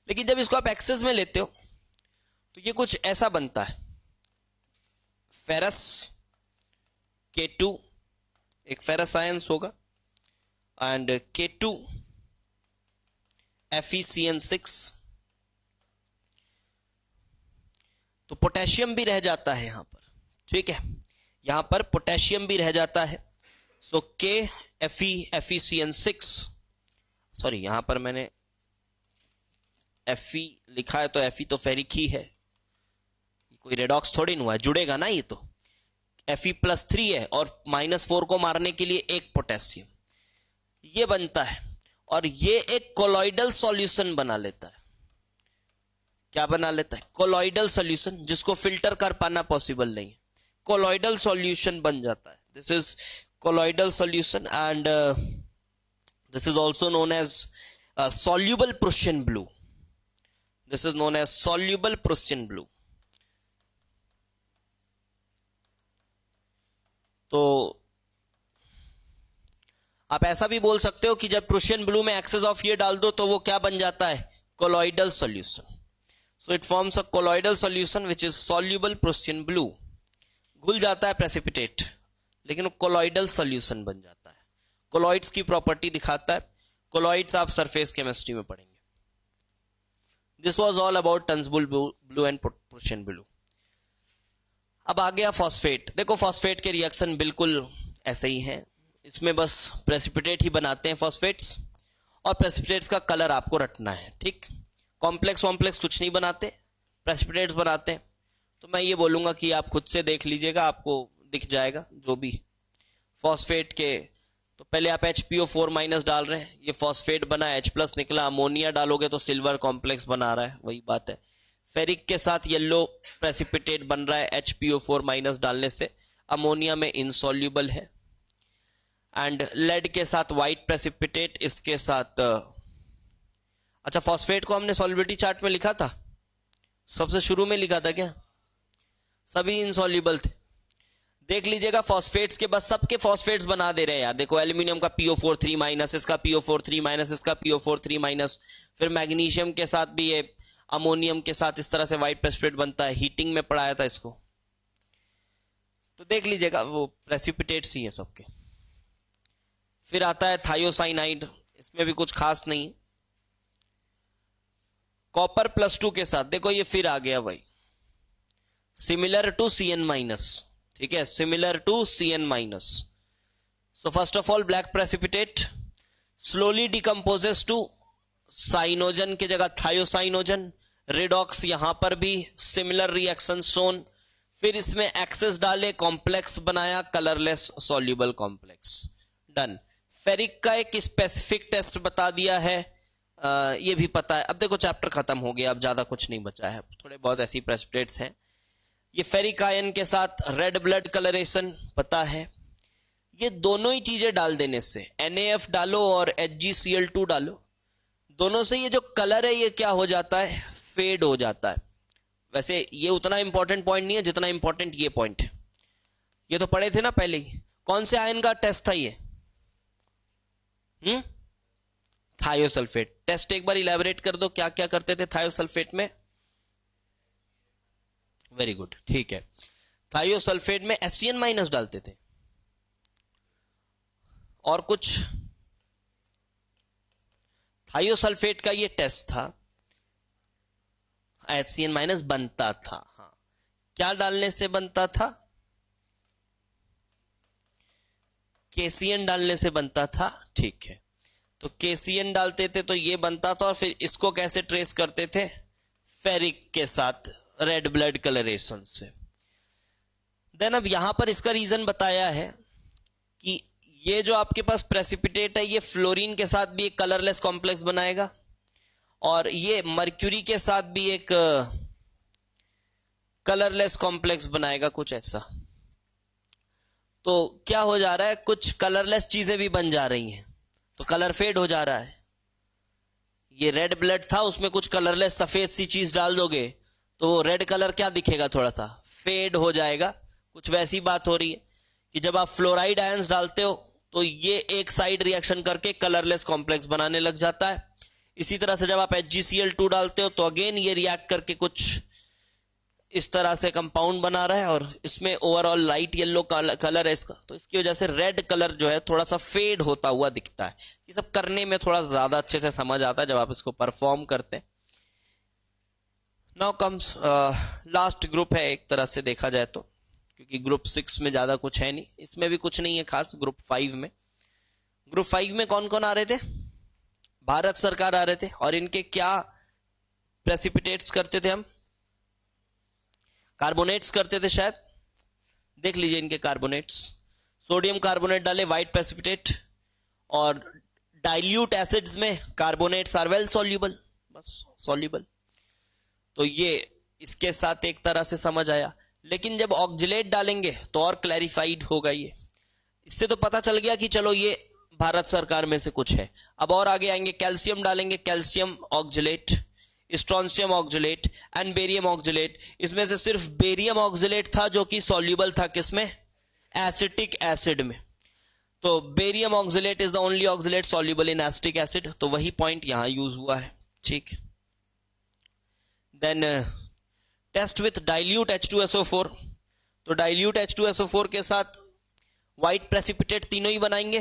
लेकिन जब इसको आप एक्सेस में लेते हो तो ये कुछ ऐसा बनता है, फेरस K2 एक फेरस आयंस होगा, एंड K2 FeCN6, तो पोटेशियम भी रह जाता है यहां पर। ठीक है, यहां पर पोटेशियम भी रह जाता है, सो FeCN6, सॉरी यहां पर मैंने Fe लिखा है, तो Fe तो फेरिक ही है, कोई रेडॉक्स थोड़ी नहीं हुआ है, जुड़ेगा ना, ये तो Fe+3 है, और -4 को मारने के लिए एक पोटेशियम, ये बनता है, और ये एक कोलॉइडल सॉल्यूशन बना लेता है। क्या बना लेता है, कोलॉइडल सॉल्यूशन, जिसको फिल्टर कर पाना पॉसिबल नहीं है, कोलॉइडल सॉल्यूशन बन जाता है। This is colloidal solution, and this is also known as soluble Prussian blue. This is known as soluble Prussian blue. तो आप ऐसा भी बोल सकते हो कि जब प्रुशियन ब्लू में एक्सेस ऑफ ये डाल दो तो वो क्या बन जाता है, colloidal solution. So it forms a colloidal solution which is soluble Prussian blue. घुल जाता है प्रेसिपिटेट, लेकिन वो कोलॉइडल सॉल्यूशन बन जाता है। कोलॉइड्स की प्रॉपर्टी दिखाता है। कोलॉइड्स आप सरफेस केमिस्ट्री में पढ़ेंगे। This was all about Turnbull blue and Prussian blue. अब आ गया फॉस्फेट। देखो फॉस्फेट के रिएक्शन बिल्कुल ऐसे ही हैं, इसमें बस प्रेसिपिटेट ही बनाते हैं फॉस्फेट्स, और प्रेसिपिटेट्स का कलर आपको रटना है, ठीक। कॉम्प्लेक्स वॉम्प्लेक्स कुछ नहीं बनाते, प्रेसिपिटेट्स बनाते हैं। तो मैं ये बोलूंगा कि आप खुद से देख लीजिएगा, आपको दिख जाएगा जो भी फॉस्फेट के। तो पहले आप HPO4 माइनस डाल रहे हैं, ये फॉस्फेट बना, H+ निकला। अमोनिया डालोगे तो सिल्वर कॉम्प्लेक्स बना रहा है, वही बात है। फेरिक के साथ येलो प्रेसिपिटेट बन रहा है HPO4 माइनस डालने से, अमोनिया में इनसॉल्युबल है। एंड लेड के साथ व्हाइट प्रेसिपिटेट, इसके साथ अच्छा फॉस्फेट को हमने सॉल्युबिलिटी चार्ट में लिखा था, सबसे शुरू में लिखा था क्या? सभी इनसॉल्युबल थे। देख लीजिएगा फॉस्फेट्स के, बस सबके फॉस्फेट्स बना दे रहे हैं यार। देखो एल्यूमिनियम का PO4 माइनस, इसका PO4 माइनस, इसका PO4 माइनस, फिर मैग्नीशियम के साथ भी ये अमोनियम के साथ इस तरह से व्हाइट प्रेसिपिटेट बनता है। हीटिंग में पढ़ाया था इसको, तो देख लीजिएगा वो प्रेसिपिटेट्स ही है सबके। फिर आता है थायोसाइनाइड, इसमें भी कुछ खास नहीं। कॉपर +2 के साथ देखो ये फिर आ गया भाई, सिमिलर टू CN-, ठीक है, similar to CN-। So first of all black precipitate slowly decomposes to cyanogen की जगह थायोसाइनोजन, रिडॉक्स यहां पर भी सिमिलर रिएक्शन सोन। फिर इसमें एक्सेस डाले, कॉम्प्लेक्स बनाया, colourless soluble complex, done. Ferric का एक स्पेसिफिक टेस्ट बता दिया है, ये भी पता है। अब देखो चैप्टर खत्म हो गया, अब ज्यादा कुछ नहीं बचा है, थोड़े बहुत ऐसी प्रेसिपिटेट्स हैं। ये फेरिक आयन के साथ रेड ब्लड कलरेशन पता है। ये दोनों ही चीजें डाल देने से, NaF डालो और HgCl2 डालो, दोनों से ये जो कलर है ये क्या हो जाता है? फेड हो जाता है। वैसे ये उतना इंपॉर्टेंट पॉइंट नहीं है जितना इंपॉर्टेंट ये पॉइंट है, ये तो पढ़े थे ना पहले ही। कौन से आयन का टेस्ट था ये? Thiosulphate test. एक बार इलेबोरेट कर दो, क्या क्या करते थे थायोसल्फेट में? वेरी गुड, ठीक है। थायोसल्फेट में HCN- डालते थे, और कुछ थायोसल्फेट का ये टेस्ट था, HCN- बनता था। हाँ, क्या डालने से बनता था? KCN डालने से बनता था, ठीक है। तो KCN डालते थे तो ये बनता था, और फिर इसको कैसे ट्रेस करते थे? फेरिक के साथ रेड ब्लड कलरेशन से। देन अब यहां पर इसका रीजन बताया है कि ये जो आपके पास प्रेसिपिटेट है ये फ्लोरीन के साथ भी एक कलरलेस कॉम्प्लेक्स बनाएगा, और ये मर्क्यूरी के साथ भी एक कलरलेस कॉम्प्लेक्स बनाएगा, कुछ ऐसा। तो क्या हो जा रहा है? कुछ कलरलेस चीजें भी बन जा रही हैं, तो कलर फेड हो जा रहा है। ये रेड ब्लड था, उसमें कुछ कलरलेस सफेद सी चीज डाल दोगे तो रेड कलर क्या दिखेगा? थोड़ा सा फेड हो जाएगा। कुछ वैसी बात हो रही है कि जब आप फ्लोराइड आयंस डालते हो तो ये एक साइड रिएक्शन करके कलरलेस कॉम्प्लेक्स बनाने लग जाता है। इसी तरह से जब आप HgCl2 डालते हो तो अगेन ये रिएक्ट करके कुछ इस तरह से कंपाउंड बना रहा है, और इसमें ओवरऑल लाइट येलो कलर है इसका, तो इसकी वजह से रेड कलर जो है थोड़ा सा फेड होता हुआ दिखता है। ये सब करने में थोड़ा ज्यादा अच्छे से समझ आता है जब आप इसको परफॉर्म करते हैं। नाउ कम्स लास्ट ग्रुप है एक तरह से देखा जाए तो, क्योंकि ग्रुप 6 में ज्यादा कुछ है नहीं, इसमें भी कुछ नहीं है खास। ग्रुप 5 में, ग्रुप 5 में कौन कौन आ रहे थे? भारत सरकार आ रहे थे, और इनके क्या प्रेसिपिटेट्स करते थे हम? कार्बोनेट्स करते थे शायद। देख लीजिए इनके कार्बोनेट्स, सोडियम कार्बोनेट डाले व्हाइट प्रेसिपिटेट, और डाइल्यूट एसिड्स में कार्बोनेट्स आर वेल सॉल्युबल, बस सॉल्युबल। तो ये इसके साथ एक तरह से समझ आया। लेकिन जब ऑक्जिलेट डालेंगे तो और क्लैरिफाइड होगा ये। इससे तो पता चल गया कि चलो ये भारत सरकार में से कुछ है। अब और आगे आएंगे, कैल्शियम डालेंगे, calcium oxalate, strontium oxalate and barium oxalate. इसमें से सिर्फ बेरियम ऑक्जिलेट था जो कि सॉल्युबल था किसमें? एसिटिक एसिड में। तो barium oxalate is the only oxalate soluble in acetic acid, तो वही पॉइंट यहां यूज हुआ है, ठीक। Then test with dilute H2SO4, तो डाइल्यूट H2SO4 के साथ व्हाइट प्रेसिपिटेट तीनों ही बनाएंगे,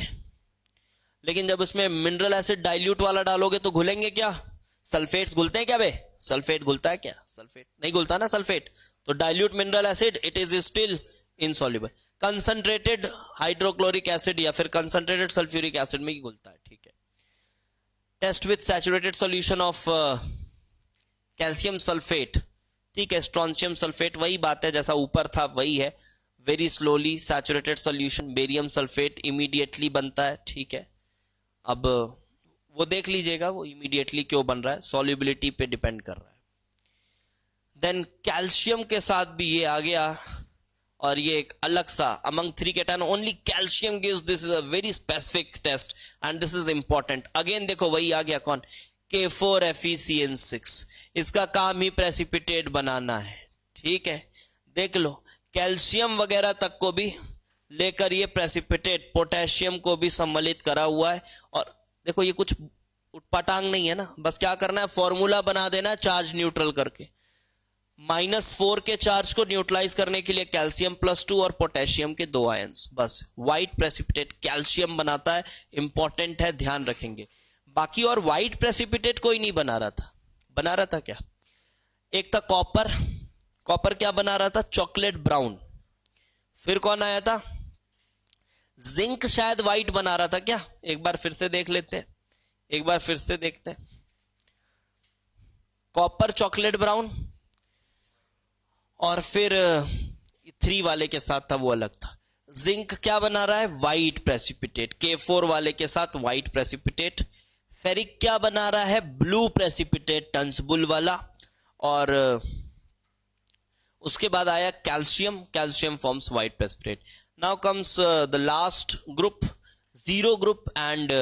लेकिन जब उसमें मिनरल एसिड डाइल्यूट वाला डालोगे तो घुलेंगे क्या? सल्फेट्स घुलते हैं क्या बे? सल्फेट घुलता है क्या? सल्फेट नहीं घुलता ना सल्फेट। तो dilute mineral acid it is still insoluble. Concentrated hydrochloric acid या फिर कंसंट्रेटेड सल्फ्यूरिक एसिड में ही घुलता है, ठीक है। Test with saturated solution of calcium sulphate, ठीक है, स्ट्रॉन्शियम सल्फेट, वही बात है जैसा ऊपर था वही है। Very slowly saturated solution barium sulphate immediately बनता है, ठीक है। अब वो देख लीजिएगा वो इमीडिएटली क्यों बन रहा है, सॉल्युबिलिटी पे डिपेंड कर रहा है। देन कैल्शियम के साथ भी ये आ गया, और ये एक अलग सा among 3 cation only calcium gives, this is a very specific test and this is important. Again देखो वही आ गया कौन, K4FeCN6, इसका काम ही प्रेसिपिटेट बनाना है, ठीक है। देख लो कैल्शियम वगैरह तक को भी लेकर ये प्रेसिपिटेट पोटेशियम को भी सम्मिलित करा हुआ है। और देखो ये कुछ उटपटांग नहीं है ना, बस क्या करना है, फॉर्मूला बना देना है चार्ज न्यूट्रल करके। -4 के चार्ज को न्यूट्रलाइज करने के लिए कैल्शियम +2 और पोटेशियम के 2 ions, bus white precipitate calcium बनाता है, इंपॉर्टेंट है, ध्यान रखेंगे। बाकी और व्हाइट प्रेसिपिटेट कोई नहीं बना रहा था, बना रहा था क्या? एक था कॉपर, कॉपर क्या बना रहा था, चॉकलेट ब्राउन। फिर कौन आया था, जिंक शायद व्हाइट बना रहा था क्या? एक बार फिर से देख लेते हैं, एक बार फिर से देखते हैं। कॉपर चॉकलेट ब्राउन, और फिर 3 वाले के साथ था वो अलग था। जिंक क्या बना रहा है, व्हाइट प्रेसिपिटेट, K4 वाले के साथ व्हाइट प्रेसिपिटेट। फेरिक क्या बना रहा है, ब्लू प्रेसिपिटेट, टंसबुल वाला। और उसके बाद आया calcium, calcium forms white precipitate. Now comes the last group, 0 group and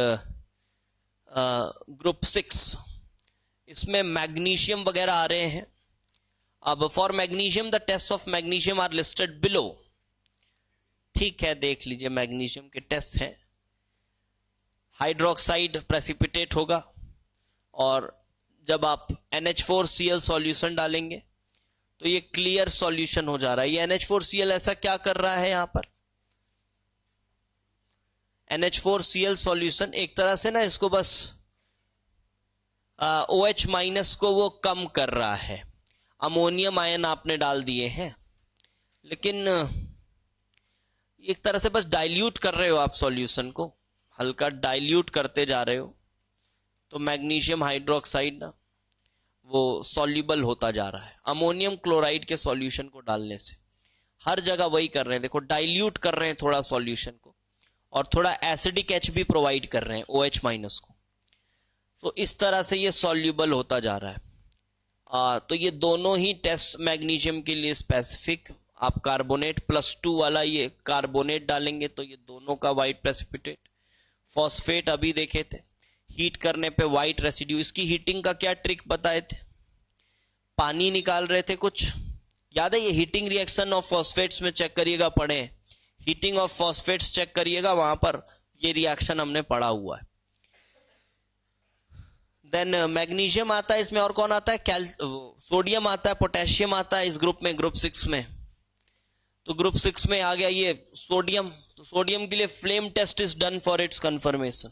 group 6। इसमें मैग्नीशियम वगैरह आ रहे हैं। अब for magnesium the test of magnesium are listed below, ठीक है, देख लीजिए मैग्नीशियम के टेस्ट हैं। हाइड्रोक्साइड प्रेसिपिटेट होगा, और जब आप NH4Cl सॉल्यूशन डालेंगे तो ये क्लियर सॉल्यूशन हो जा रहा है। ये NH4Cl ऐसा क्या कर रहा है यहां पर, NH4Cl सॉल्यूशन एक तरह से ना इसको बस OH- को वो कम कर रहा है। अमोनियम आयन आपने डाल दिए हैं, लेकिन एक तरह से बस डाइल्यूट कर रहे हो आप सॉल्यूशन को, हल्का डाइल्यूट करते जा रहे हो, तो मैग्नीशियम हाइड्रोक्साइड ना वो सॉल्युबल होता जा रहा है अमोनियम क्लोराइड के सॉल्यूशन को डालने से। हर जगह वही कर रहे हैं, देखो डाइल्यूट कर रहे हैं थोड़ा सॉल्यूशन को, और थोड़ा एसिडिक H भी प्रोवाइड कर रहे हैं OH- को, तो इस तरह से ये सॉल्युबल होता जा रहा है। तो ये दोनों ही टेस्ट मैग्नीशियम के लिए स्पेसिफिक। आप कार्बोनेट +2 वाला ये कार्बोनेट डालेंगे तो ये दोनों का व्हाइट प्रेसिपिटेट। फॉस्फेट अभी देखे थे, हीट करने पे व्हाइट रेसिड्यू। इसकी हीटिंग का क्या ट्रिक बताए थे, पानी निकाल रहे थे कुछ, याद है? ये हीटिंग रिएक्शन ऑफ फॉस्फेट्स में चेक करिएगा, पढ़े हीटिंग ऑफ फॉस्फेट्स चेक करिएगा, वहां पर ये रिएक्शन हमने पढ़ा हुआ है। देन मैग्नीशियम आता है इसमें, और कौन आता है, सोडियम आता है, पोटेशियम आता है इस ग्रुप में, ग्रुप 6 में। तो ग्रुप 6 में आ गया ये सोडियम, तो सोडियम के लिए flame test is done for its confirmation.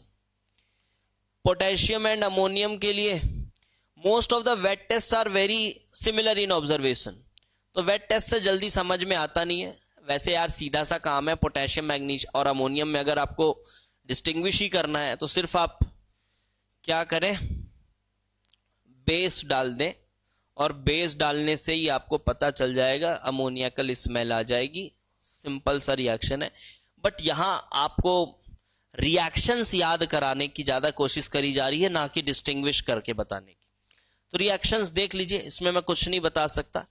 Potassium and ammonium के लिए most of the wet test are very similar in observation, तो वेट टेस्ट से जल्दी समझ में आता नहीं है। वैसे यार सीधा सा काम है, पोटेशियम मैग्नीशियम और अमोनियम में अगर आपको डिस्टिंग्विश ही करना है तो सिर्फ आप क्या करें, बेस डाल दें, और बेस डालने से ही आपको पता चल जाएगा, अमोनियाकल स्मेल आ जाएगी। सिंपल सा रिएक्शन है, बट यहां आपको रिएक्शंस याद कराने की ज्यादा कोशिश करी जा रही है, ना कि डिस्टिंग्विश करके बताने की। तो रिएक्शंस देख लीजिए, इसमें मैं कुछ नहीं बता सकता।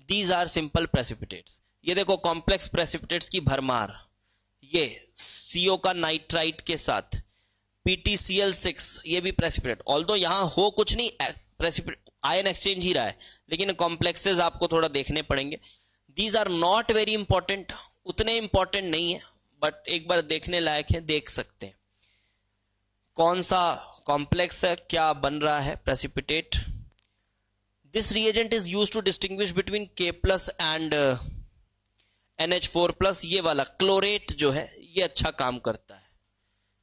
These are simple precipitates. ये देखो कॉम्प्लेक्स प्रेसिपिटेट्स की भरमार, ये CO का नाइट्राइट के साथ PtCl6, ये भी प्रेसिपिटेट, ऑल्दो यहां हो कुछ नहीं, आयन एक्सचेंज ही रहा है, लेकिन कॉम्प्लेक्सेस आपको थोड़ा देखने पड़ेंगे। These are not very important, उतने इंपॉर्टेंट नहीं है, बट एक बार देखने लायक है, देख सकते हैं कौन सा कॉम्प्लेक्स है, क्या बन रहा है precipitate. This reagent is used to distinguish between K+ and NH4+ ये वाला क्लोरेट जो है ये अच्छा काम करता है,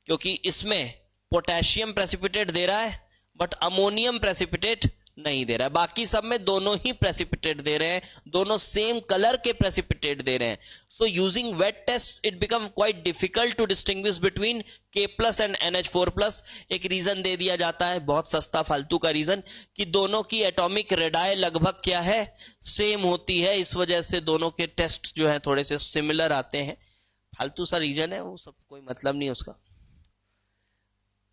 क्योंकि इसमें पोटेशियम प्रेसिपिटेट दे रहा है बट अमोनियम प्रेसिपिटेट नहीं दे रहा है। बाकी सब में दोनों ही प्रेसिपिटेट दे रहे हैं, दोनों सेम कलर के प्रेसिपिटेट दे रहे हैं। So using wet test it become quite difficult to distinguish between K+ and NH4+। एक रीजन दे दिया जाता है, बहुत सस्ता फालतू का रीजन, कि दोनों की एटॉमिक रेडाई लगभग क्या है, सेम होती है, इस वजह से दोनों के टेस्ट जो है थोड़े से सिमिलर आते हैं। फालतू सा रीजन है, वो सब कोई मतलब नहीं उसका।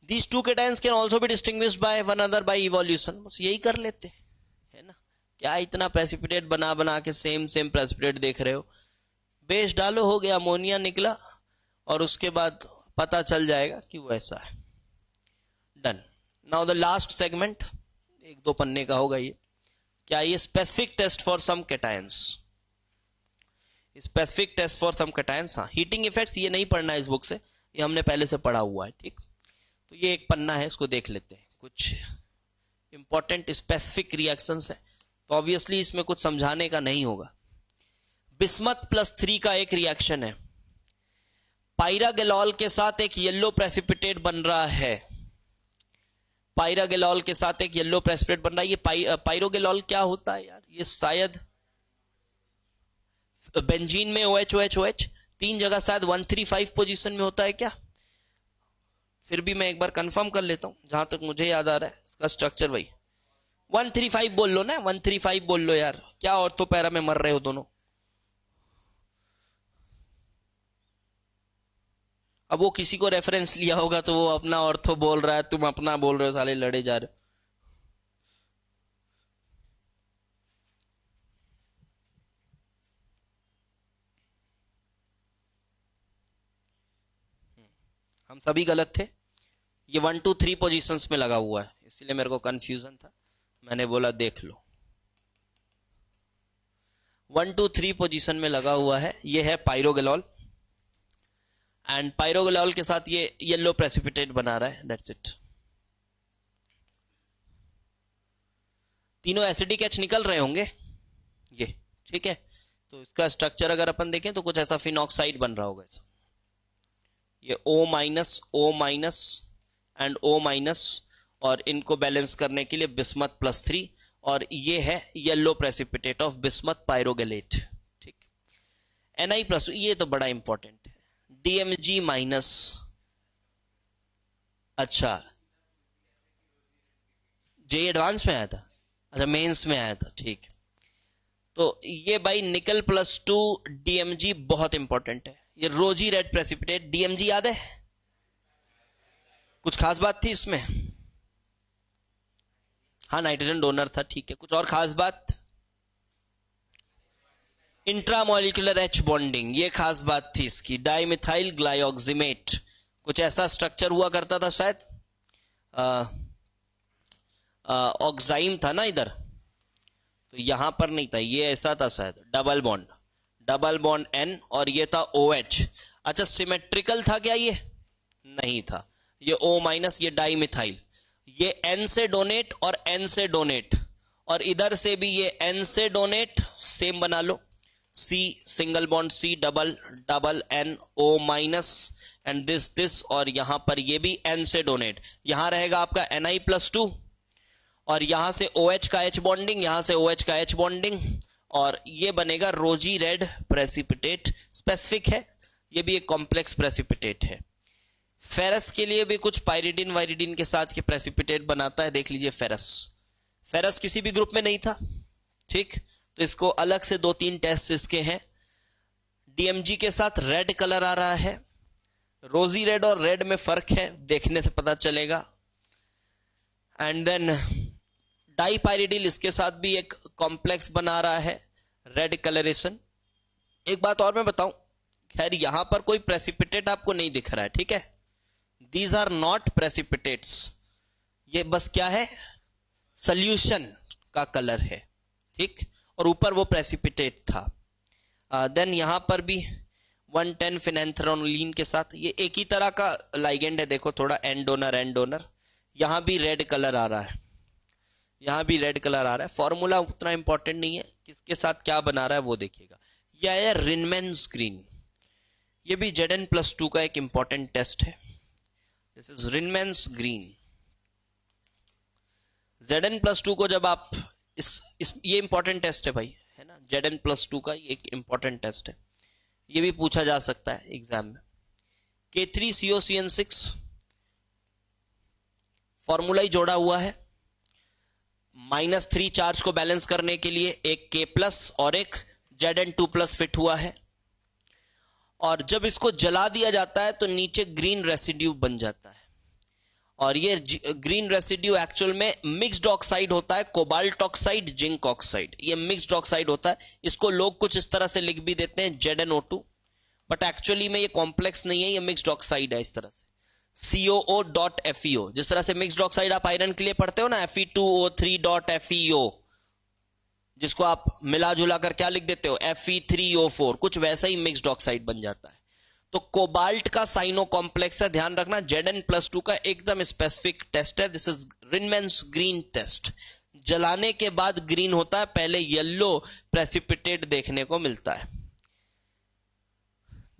These two cations can also be distinguished by one another by evolution। बस यही कर लेते हैं, है ना। क्या इतना प्रेसिपिटेट बना बना के सेम प्रेसिपिटेट देख रहे हो, बेस डालो, हो गया, अमोनिया निकला, और उसके बाद पता चल जाएगा कि वो ऐसा है। Done. Now the last segment, 1-2 पन्ने का होगा ये। क्या ये specific test for some cations, specific test for some cations. हाँ, हीटिंग इफेक्ट्स ये नहीं पढ़ना है इस बुक से, ये हमने पहले से पढ़ा हुआ है, ठीक। तो ये एक पन्ना है, इसको देख लेते हैं। कुछ इंपॉर्टेंट स्पेसिफिक रिएक्शंस है, तो ऑब्वियसली इसमें कुछ समझाने का नहीं होगा। बिस्मथ +3 का एक रिएक्शन है, पायरागेलॉल के साथ एक येलो प्रेसिपिटेट बन रहा है। पायरागेलॉल के साथ एक येलो प्रेसिपिटेट बन रहा है। ये पायरोगेलॉल क्या होता है यार, ये शायद बेंजीन में OH OH OH 3 जगह शायद 135 पोजीशन में होता है क्या, फिर भी मैं एक बार कंफर्म कर लेता हूं, जहां तक मुझे याद आ रहा है इसका स्ट्रक्चर वही 135 बोल लो ना, 135 बोल लो यार, क्या ऑर्थो पैरा में मर रहे हो दोनों। अब वो किसी को रेफरेंस लिया होगा तो वो अपना ऑर्थो बोल रहा है, तुम अपना बोल रहे हो, साले लड़े जा रहे हो। हम सभी गलत थे, ये 1 2 3 पोजीशंस में लगा हुआ है, इसलिए मेरे को कंफ्यूजन था, मैंने बोला देख लो। 1 2 3 पोजीशन में लगा हुआ है, ये है पायरोगेलॉल, एंड पायरोगेलॉल के साथ ये येलो प्रेसिपिटेट बना रहा है, दैट्स इट। तीनों एसिडिक H निकल रहे होंगे ये, ठीक है। तो इसका स्ट्रक्चर अगर अपन देखें तो कुछ ऐसा फिनॉक्साइड बन रहा होगा ऐसा, ये O- एंड O-, और इनको बैलेंस करने के लिए बिस्मथ +3, और ये है येलो प्रेसिपिटेट ऑफ बिस्मथ पायरोगेलेट, ठीक। Na+, ये तो बड़ा इंपॉर्टेंट है, DMG-, अच्छा जे एडवांस में आया था, अच्छा मेंस में आया था, ठीक। तो ये भाई निकल +2 DMG बहुत इंपॉर्टेंट है, ये रोजी रेड प्रेसिपिटेट। DMG याद है, कुछ खास बात थी इसमें, हाँ नाइट्रोजन डोनर था, ठीक है। कुछ और खास बात, इंट्रामोलिकुलर H बॉन्डिंग, ये खास बात थी इसकी। डाइमिथाइल ग्लाइऑक्सिमेट, कुछ ऐसा स्ट्रक्चर हुआ करता था शायद, ऑक्साइम था ना इधर, तो यहां पर नहीं था, ये ऐसा था शायद, डबल बॉन्ड N, और ये था OH। अच्छा सिमेट्रिकल था क्या ये, नहीं था, ये O-, ये डाइमिथाइल, ये N से डोनेट और N से डोनेट, और इधर से भी ये N से डोनेट, सेम बना लो, C single bond C, double N O-, and this, और यहां पर ये भी N से डोनेट, यहां रहेगा आपका Ni+2, और यहां से OH का H बॉन्डिंग, यहां से OH का H बॉन्डिंग, और ये बनेगा रोजी रेड प्रेसिपिटेट। स्पेसिफिक है, ये भी एक कॉम्प्लेक्स प्रेसिपिटेट है। फेरस के लिए भी कुछ पायरिडिन वायरिडिन के साथ ये प्रेसिपिटेट बनाता है, देख लीजिए फेरस किसी भी ग्रुप में नहीं था, ठीक। तो इसको अलग से 2-3 टेस्ट इसके हैं। DMG के साथ रेड कलर आ रहा है, रोजी रेड और रेड में फर्क है, देखने से पता चलेगा। एंड देन डाइपायरिडिल, इसके साथ भी एक कॉम्प्लेक्स बना रहा है, रेड कलरेशन। एक बात और मैं बताऊं, खैर यहां पर कोई प्रेसिपिटेट आपको नहीं दिख रहा है, ठीक है, दीज आर नॉट प्रेसिपिटेट्स, ये बस क्या है, सॉल्यूशन का कलर है, ठीक, और ऊपर वो प्रेसिपिटेट था। देन यहां पर भी 110 फिनेंथ्रोनोलिन के साथ, ये एक ही तरह का लाइगेंड है, देखो थोड़ा एन डोनर, यहां भी रेड कलर आ रहा है, यहां भी रेड कलर आ रहा है। फॉर्मूला उतना इंपॉर्टेंट नहीं है, किसके साथ क्या बना रहा है वो देखिएगा। यह है रिनमैन्स ग्रीन। ये भी Zn+2 का एक इंपॉर्टेंट टेस्ट है। This is Rinmann's green. Zn+2 को जब आप ये इंपॉर्टेंट टेस्ट है भाई, है ना, Zn+2 का ये एक इंपॉर्टेंट टेस्ट है, ये भी पूछा जा सकता है एग्जाम में। K3COCN6 फॉर्मूला ही जोड़ा हुआ है, -3 चार्ज को बैलेंस करने के लिए एक K+ और एक Zn2+ फिट हुआ है, और जब इसको जला दिया जाता है तो नीचे ग्रीन रेसिड्यू बन जाता है, और ये ग्रीन रेसिड्यू एक्चुअल में मिक्स्ड ऑक्साइड होता है, कोबाल्ट ऑक्साइड, जिंक ऑक्साइड, ये मिक्स्ड ऑक्साइड होता है। इसको लोग कुछ इस तरह से लिख भी देते हैं ZnO2, बट एक्चुअली में ये कॉम्प्लेक्स नहीं है, ये मिक्स्ड ऑक्साइड है। इस तरह से COO.FeO, जिस तरह से मिक्स्ड ऑक्साइड आप आयरन के लिए पढ़ते हो ना, Fe2O3.FeO, जिसको आप मिला जुला कर क्या लिख देते हो, Fe3O4, कुछ वैसा ही मिक्स्ड ऑक्साइड बन जाता है। तो कोबाल्ट का साइनो कॉम्प्लेक्स है, ध्यान रखना। Zn+2 का एकदम स्पेसिफिक टेस्ट है, this is Rinmann's green test. जलाने के बाद ग्रीन होता है, पहले येलो प्रेसिपिटेट देखने को मिलता है।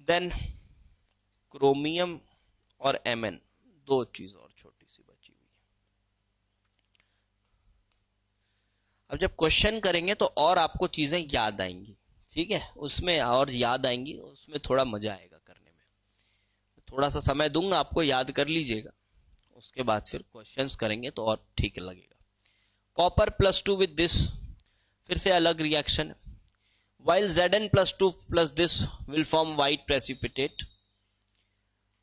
देन क्रोमियम और Mn, दो चीज और छोटी सी बची हुई है। अब जब क्वेश्चन करेंगे तो और आपको चीजें याद आएंगी, ठीक है, उसमें और याद आएंगी, उसमें थोड़ा मजा आएगा करने में। थोड़ा सा समय दूंगा आपको, याद कर लीजिएगा, उसके बाद फिर क्वेश्चंस करेंगे तो और ठीक लगेगा। Copper+2 विद दिस, फिर से अलग रिएक्शन है। While Zn+2 plus this will form white precipitate.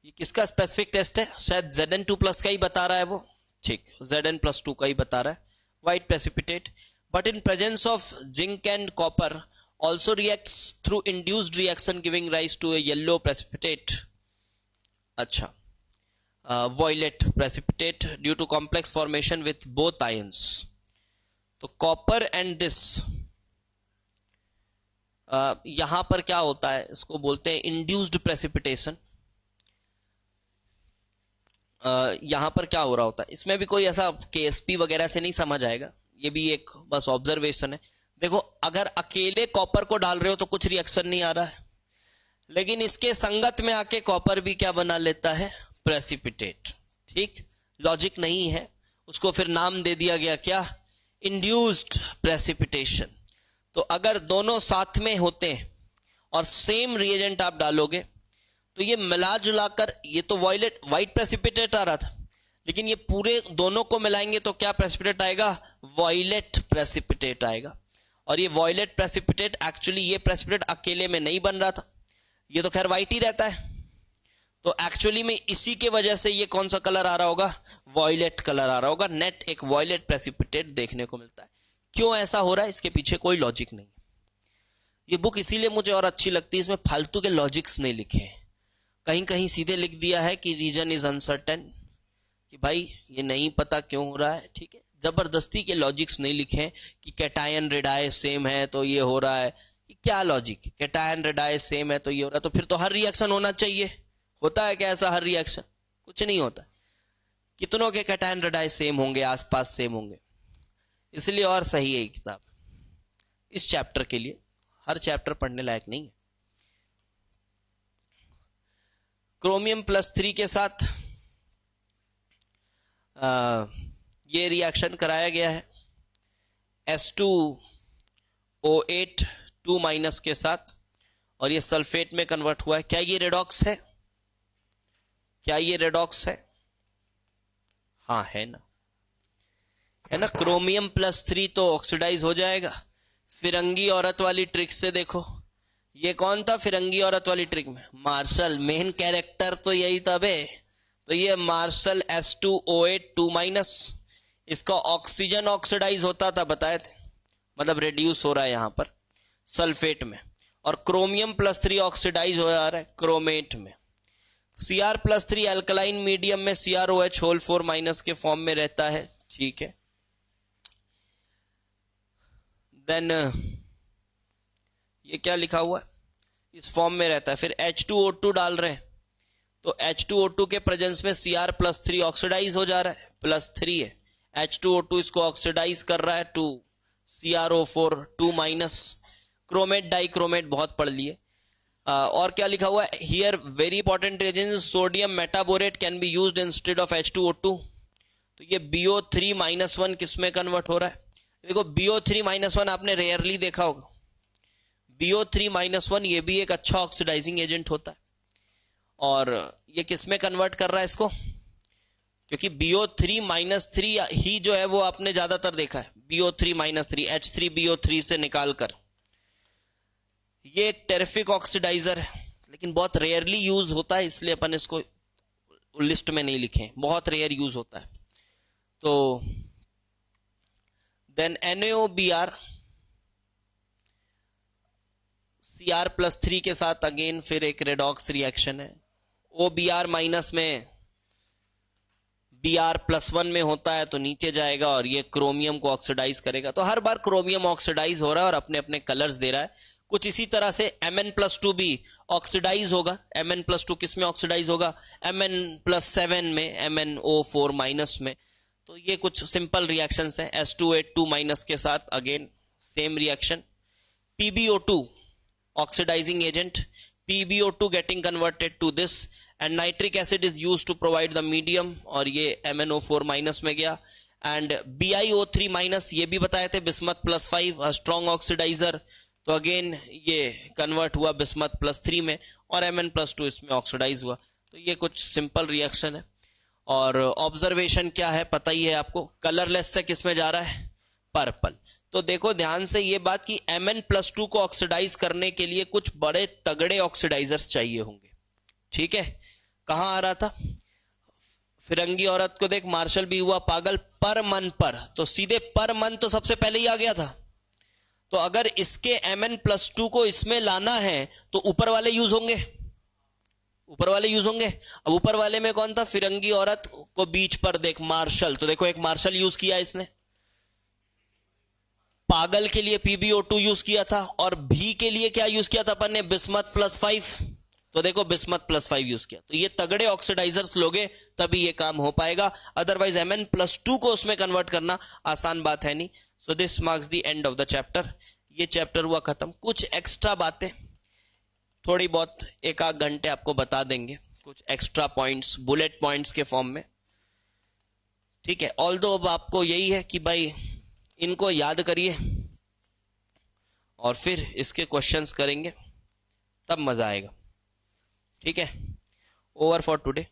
ये किसका स्पेसिफिक टेस्ट है? शायद Zn2+ का ही बता रहा है वो, ठीक, Zn+2 का ही बता रहा है, white precipitate. But in presence of zinc and copper also reacts through induced reaction giving rise to a yellow precipitate, अच्छा, violet precipitate due to complex formation with both ions। तो copper and this, यहां पर क्या होता है, इसको बोलते हैं induced precipitation। यहां पर क्या हो रहा होता है, इसमें भी कोई ऐसा KSP वगैरह से नहीं समझ आएगा, ये भी एक बस ऑब्जर्वेशन है। देखो, अगर अकेले कॉपर को डाल रहे हो तो कुछ रिएक्शन नहीं आ रहा है, लेकिन इसके संगत में आके कॉपर भी क्या बना लेता है, प्रेसिपिटेट। ठीक, लॉजिक नहीं है, उसको फिर नाम दे दिया गया क्या, इंड्यूस्ड प्रेसिपिटेशन। तो अगर दोनों साथ में होते हैं और सेम रिएजेंट आप डालोगे तो ये मिला जुलाकर, ये तो व्हाइट प्रेसिपिटेट आ रहा था, लेकिन ये पूरे दोनों को मिलाएंगे तो क्या प्रेसिपिटेट आएगा, वॉयलेट प्रेसिपिटेट आएगा। और ये वॉयलेट प्रेसिपिटेट, एक्चुअली ये प्रेसिपिटेट अकेले में नहीं बन रहा था, ये तो खैर व्हाइट ही रहता है, तो एक्चुअली में इसी के वजह से ये कौन सा कलर आ रहा होगा, वॉयलेट कलर आ रहा होगा। नेट एक वॉयलेट प्रेसिपिटेट देखने को मिलता है। क्यों ऐसा हो रहा है, इसके पीछे कोई लॉजिक नहीं। ये बुक इसीलिए मुझे और अच्छी लगती है, इसमें फालतू के लॉजिक्स नहीं लिखे हैं। कहीं कहीं सीधे लिख दिया है कि रीजन इज अनसर्टेन, कि भाई ये नहीं पता क्यों हो रहा है, ठीक है। जबरदस्ती के लॉजिक्स नहीं लिखे कि कैटायन रेडाई सेम है तो ये हो रहा है, ये क्या लॉजिक, कैटायन रेडाई सेम है तो ये हो रहा है, तो फिर तो हर रिएक्शन होना चाहिए। होता है क्या ऐसा हर रिएक्शन? कुछ नहीं होता। कितनों के कैटायन रेडाई सेम होंगे, आसपास सेम होंगे, इसलिए और सही है किताब इस चैप्टर के लिए। हर चैप्टर पढ़ने लायक नहीं है। क्रोमियम+3 के साथ ये रिएक्शन कराया गया है S2O8 2- के साथ, और ये सल्फेट में कन्वर्ट हुआ है। क्या ये रेडॉक्स है? क्या ये रेडॉक्स है? हाँ है ना, है ना। क्रोमियम+3 तो ऑक्सीडाइज हो जाएगा। फिरंगी औरत वाली ट्रिक से देखो, ये कौन था फिरंगी औरत वाली ट्रिक में? मार्शल, मेन कैरेक्टर तो यही था बे। तो ये मार्शल S2O8 2-, इसका ऑक्सीजन ऑक्सीडाइज होता था, बताए थे, मतलब रिड्यूस हो रहा है यहां पर सल्फेट में, और क्रोमियम+3 ऑक्सीडाइज हो जा रहा है क्रोमेट में। Cr+3 अल्कलाइन मीडियम में CrOH4- के फॉर्म में रहता है, ठीक है। देन ये क्या लिखा हुआ है, इस फॉर्म में रहता है। फिर H2O2 डाल रहे हैं, तो H2O2 के प्रेजेंस में Cr+3 ऑक्सीडाइज हो जा रहा है, +3 है, H2O2 इसको ऑक्सीडाइज कर रहा है टू CrO4 2-। क्रोमेट डाइक्रोमेट बहुत पढ़ लिए। और क्या लिखा हुआ है here, very important reagent, sodium metaborate can be used instead of H2O2। तो ये BO3-1 किस में कन्वर्ट हो रहा है? देखो BO3-1 आपने रेयरली देखा होगा। BO3-1 ये भी एक अच्छा ऑक्सीडाइजिंग एजेंट होता है, और ये किस में कन्वर्ट कर रहा है इसको? क्योंकि BO3-3 ही जो है वो आपने ज्यादातर देखा है, BO3-3 H3BO3 से निकालकर। ये एक टेरिफिक ऑक्सीडाइजर है, लेकिन बहुत रेयरली यूज होता है, इसलिए अपन इसको लिस्ट में नहीं लिखे, बहुत रेयर यूज होता है। तो देन NaOBr Cr+3 के साथ अगेन फिर एक रेडॉक्स रिएक्शन है। OBr माइनस में Br+1 में होता है तो नीचे जाएगा और ये क्रोमियम को ऑक्सीडाइज करेगा। तो हर बार क्रोमियम ऑक्सीडाइज हो रहा है और अपने अपने कलर्स दे रहा है। कुछ इसी तरह से Mn+2 भी ऑक्सीडाइज होगा। Mn+2 किस में ऑक्सीडाइज होगा? Mn+7 में, MnO4- में। तो ये कुछ सिंपल रिएक्शंस हैं। S2H2- के साथ again same reaction. PbO2 oxidising agent, PbO2 getting converted to this, and nitric acid is use to provide the medium, और ये MnO4- में गया। एंड BiO3- ये भी बताए थे, बिस्मथ+5 स्ट्रॉन्ग ऑक्सीडाइजर। तो अगेन ये कन्वर्ट हुआ बिस्मथ+3 में, और Mn+2 इसमें ऑक्सीडाइज हुआ। तो ये कुछ सिंपल रिएक्शन है। और ऑब्जर्वेशन क्या है पता ही है आपको, कलरलेस से किस में जा रहा है? पर्पल। तो देखो ध्यान से ये बात कि Mn+2 को ऑक्सीडाइज करने के लिए कुछ बड़े तगड़े ऑक्सीडाइजर्स चाहिए होंगे। ठीक है, कहां आ रहा था? फिरंगी औरत को देख, मार्शल भी हुआ पागल पर मन पर, तो सीधे पर मन तो सबसे पहले ही आ गया था। तो अगर इसके Mn+2 को इसमें लाना है तो ऊपर वाले यूज होंगे, ऊपर वाले यूज होंगे। अब ऊपर वाले में कौन था? फिरंगी औरत को बीच पर देख मार्शल, तो देखो एक मार्शल यूज किया इसने। पागल के लिए PbO2 यूज किया था, और भी के लिए क्या यूज किया था अपन ने? बिस्मथ+5। तो देखो बिस्मथ+5 यूज किया। तो ये तगड़े ऑक्सीडाइजर्स लोगे तभी ये काम हो पाएगा, अदरवाइज Mn+2 को उसमें कन्वर्ट करना आसान बात है नहीं। So this marks the end of the chapter. ये चैप्टर हुआ खत्म। कुछ एक्स्ट्रा बातें थोड़ी बहुत एक आध घंटे आपको बता देंगे, कुछ एक्स्ट्रा पॉइंट्स बुलेट पॉइंट्स के फॉर्म में। ठीक है, ऑल्दो अब आपको यही है कि भाई इनको याद करिए और फिर इसके क्वेश्चंस करेंगे, तब मजा आएगा। ठीक है, ओवर फॉर टुडे।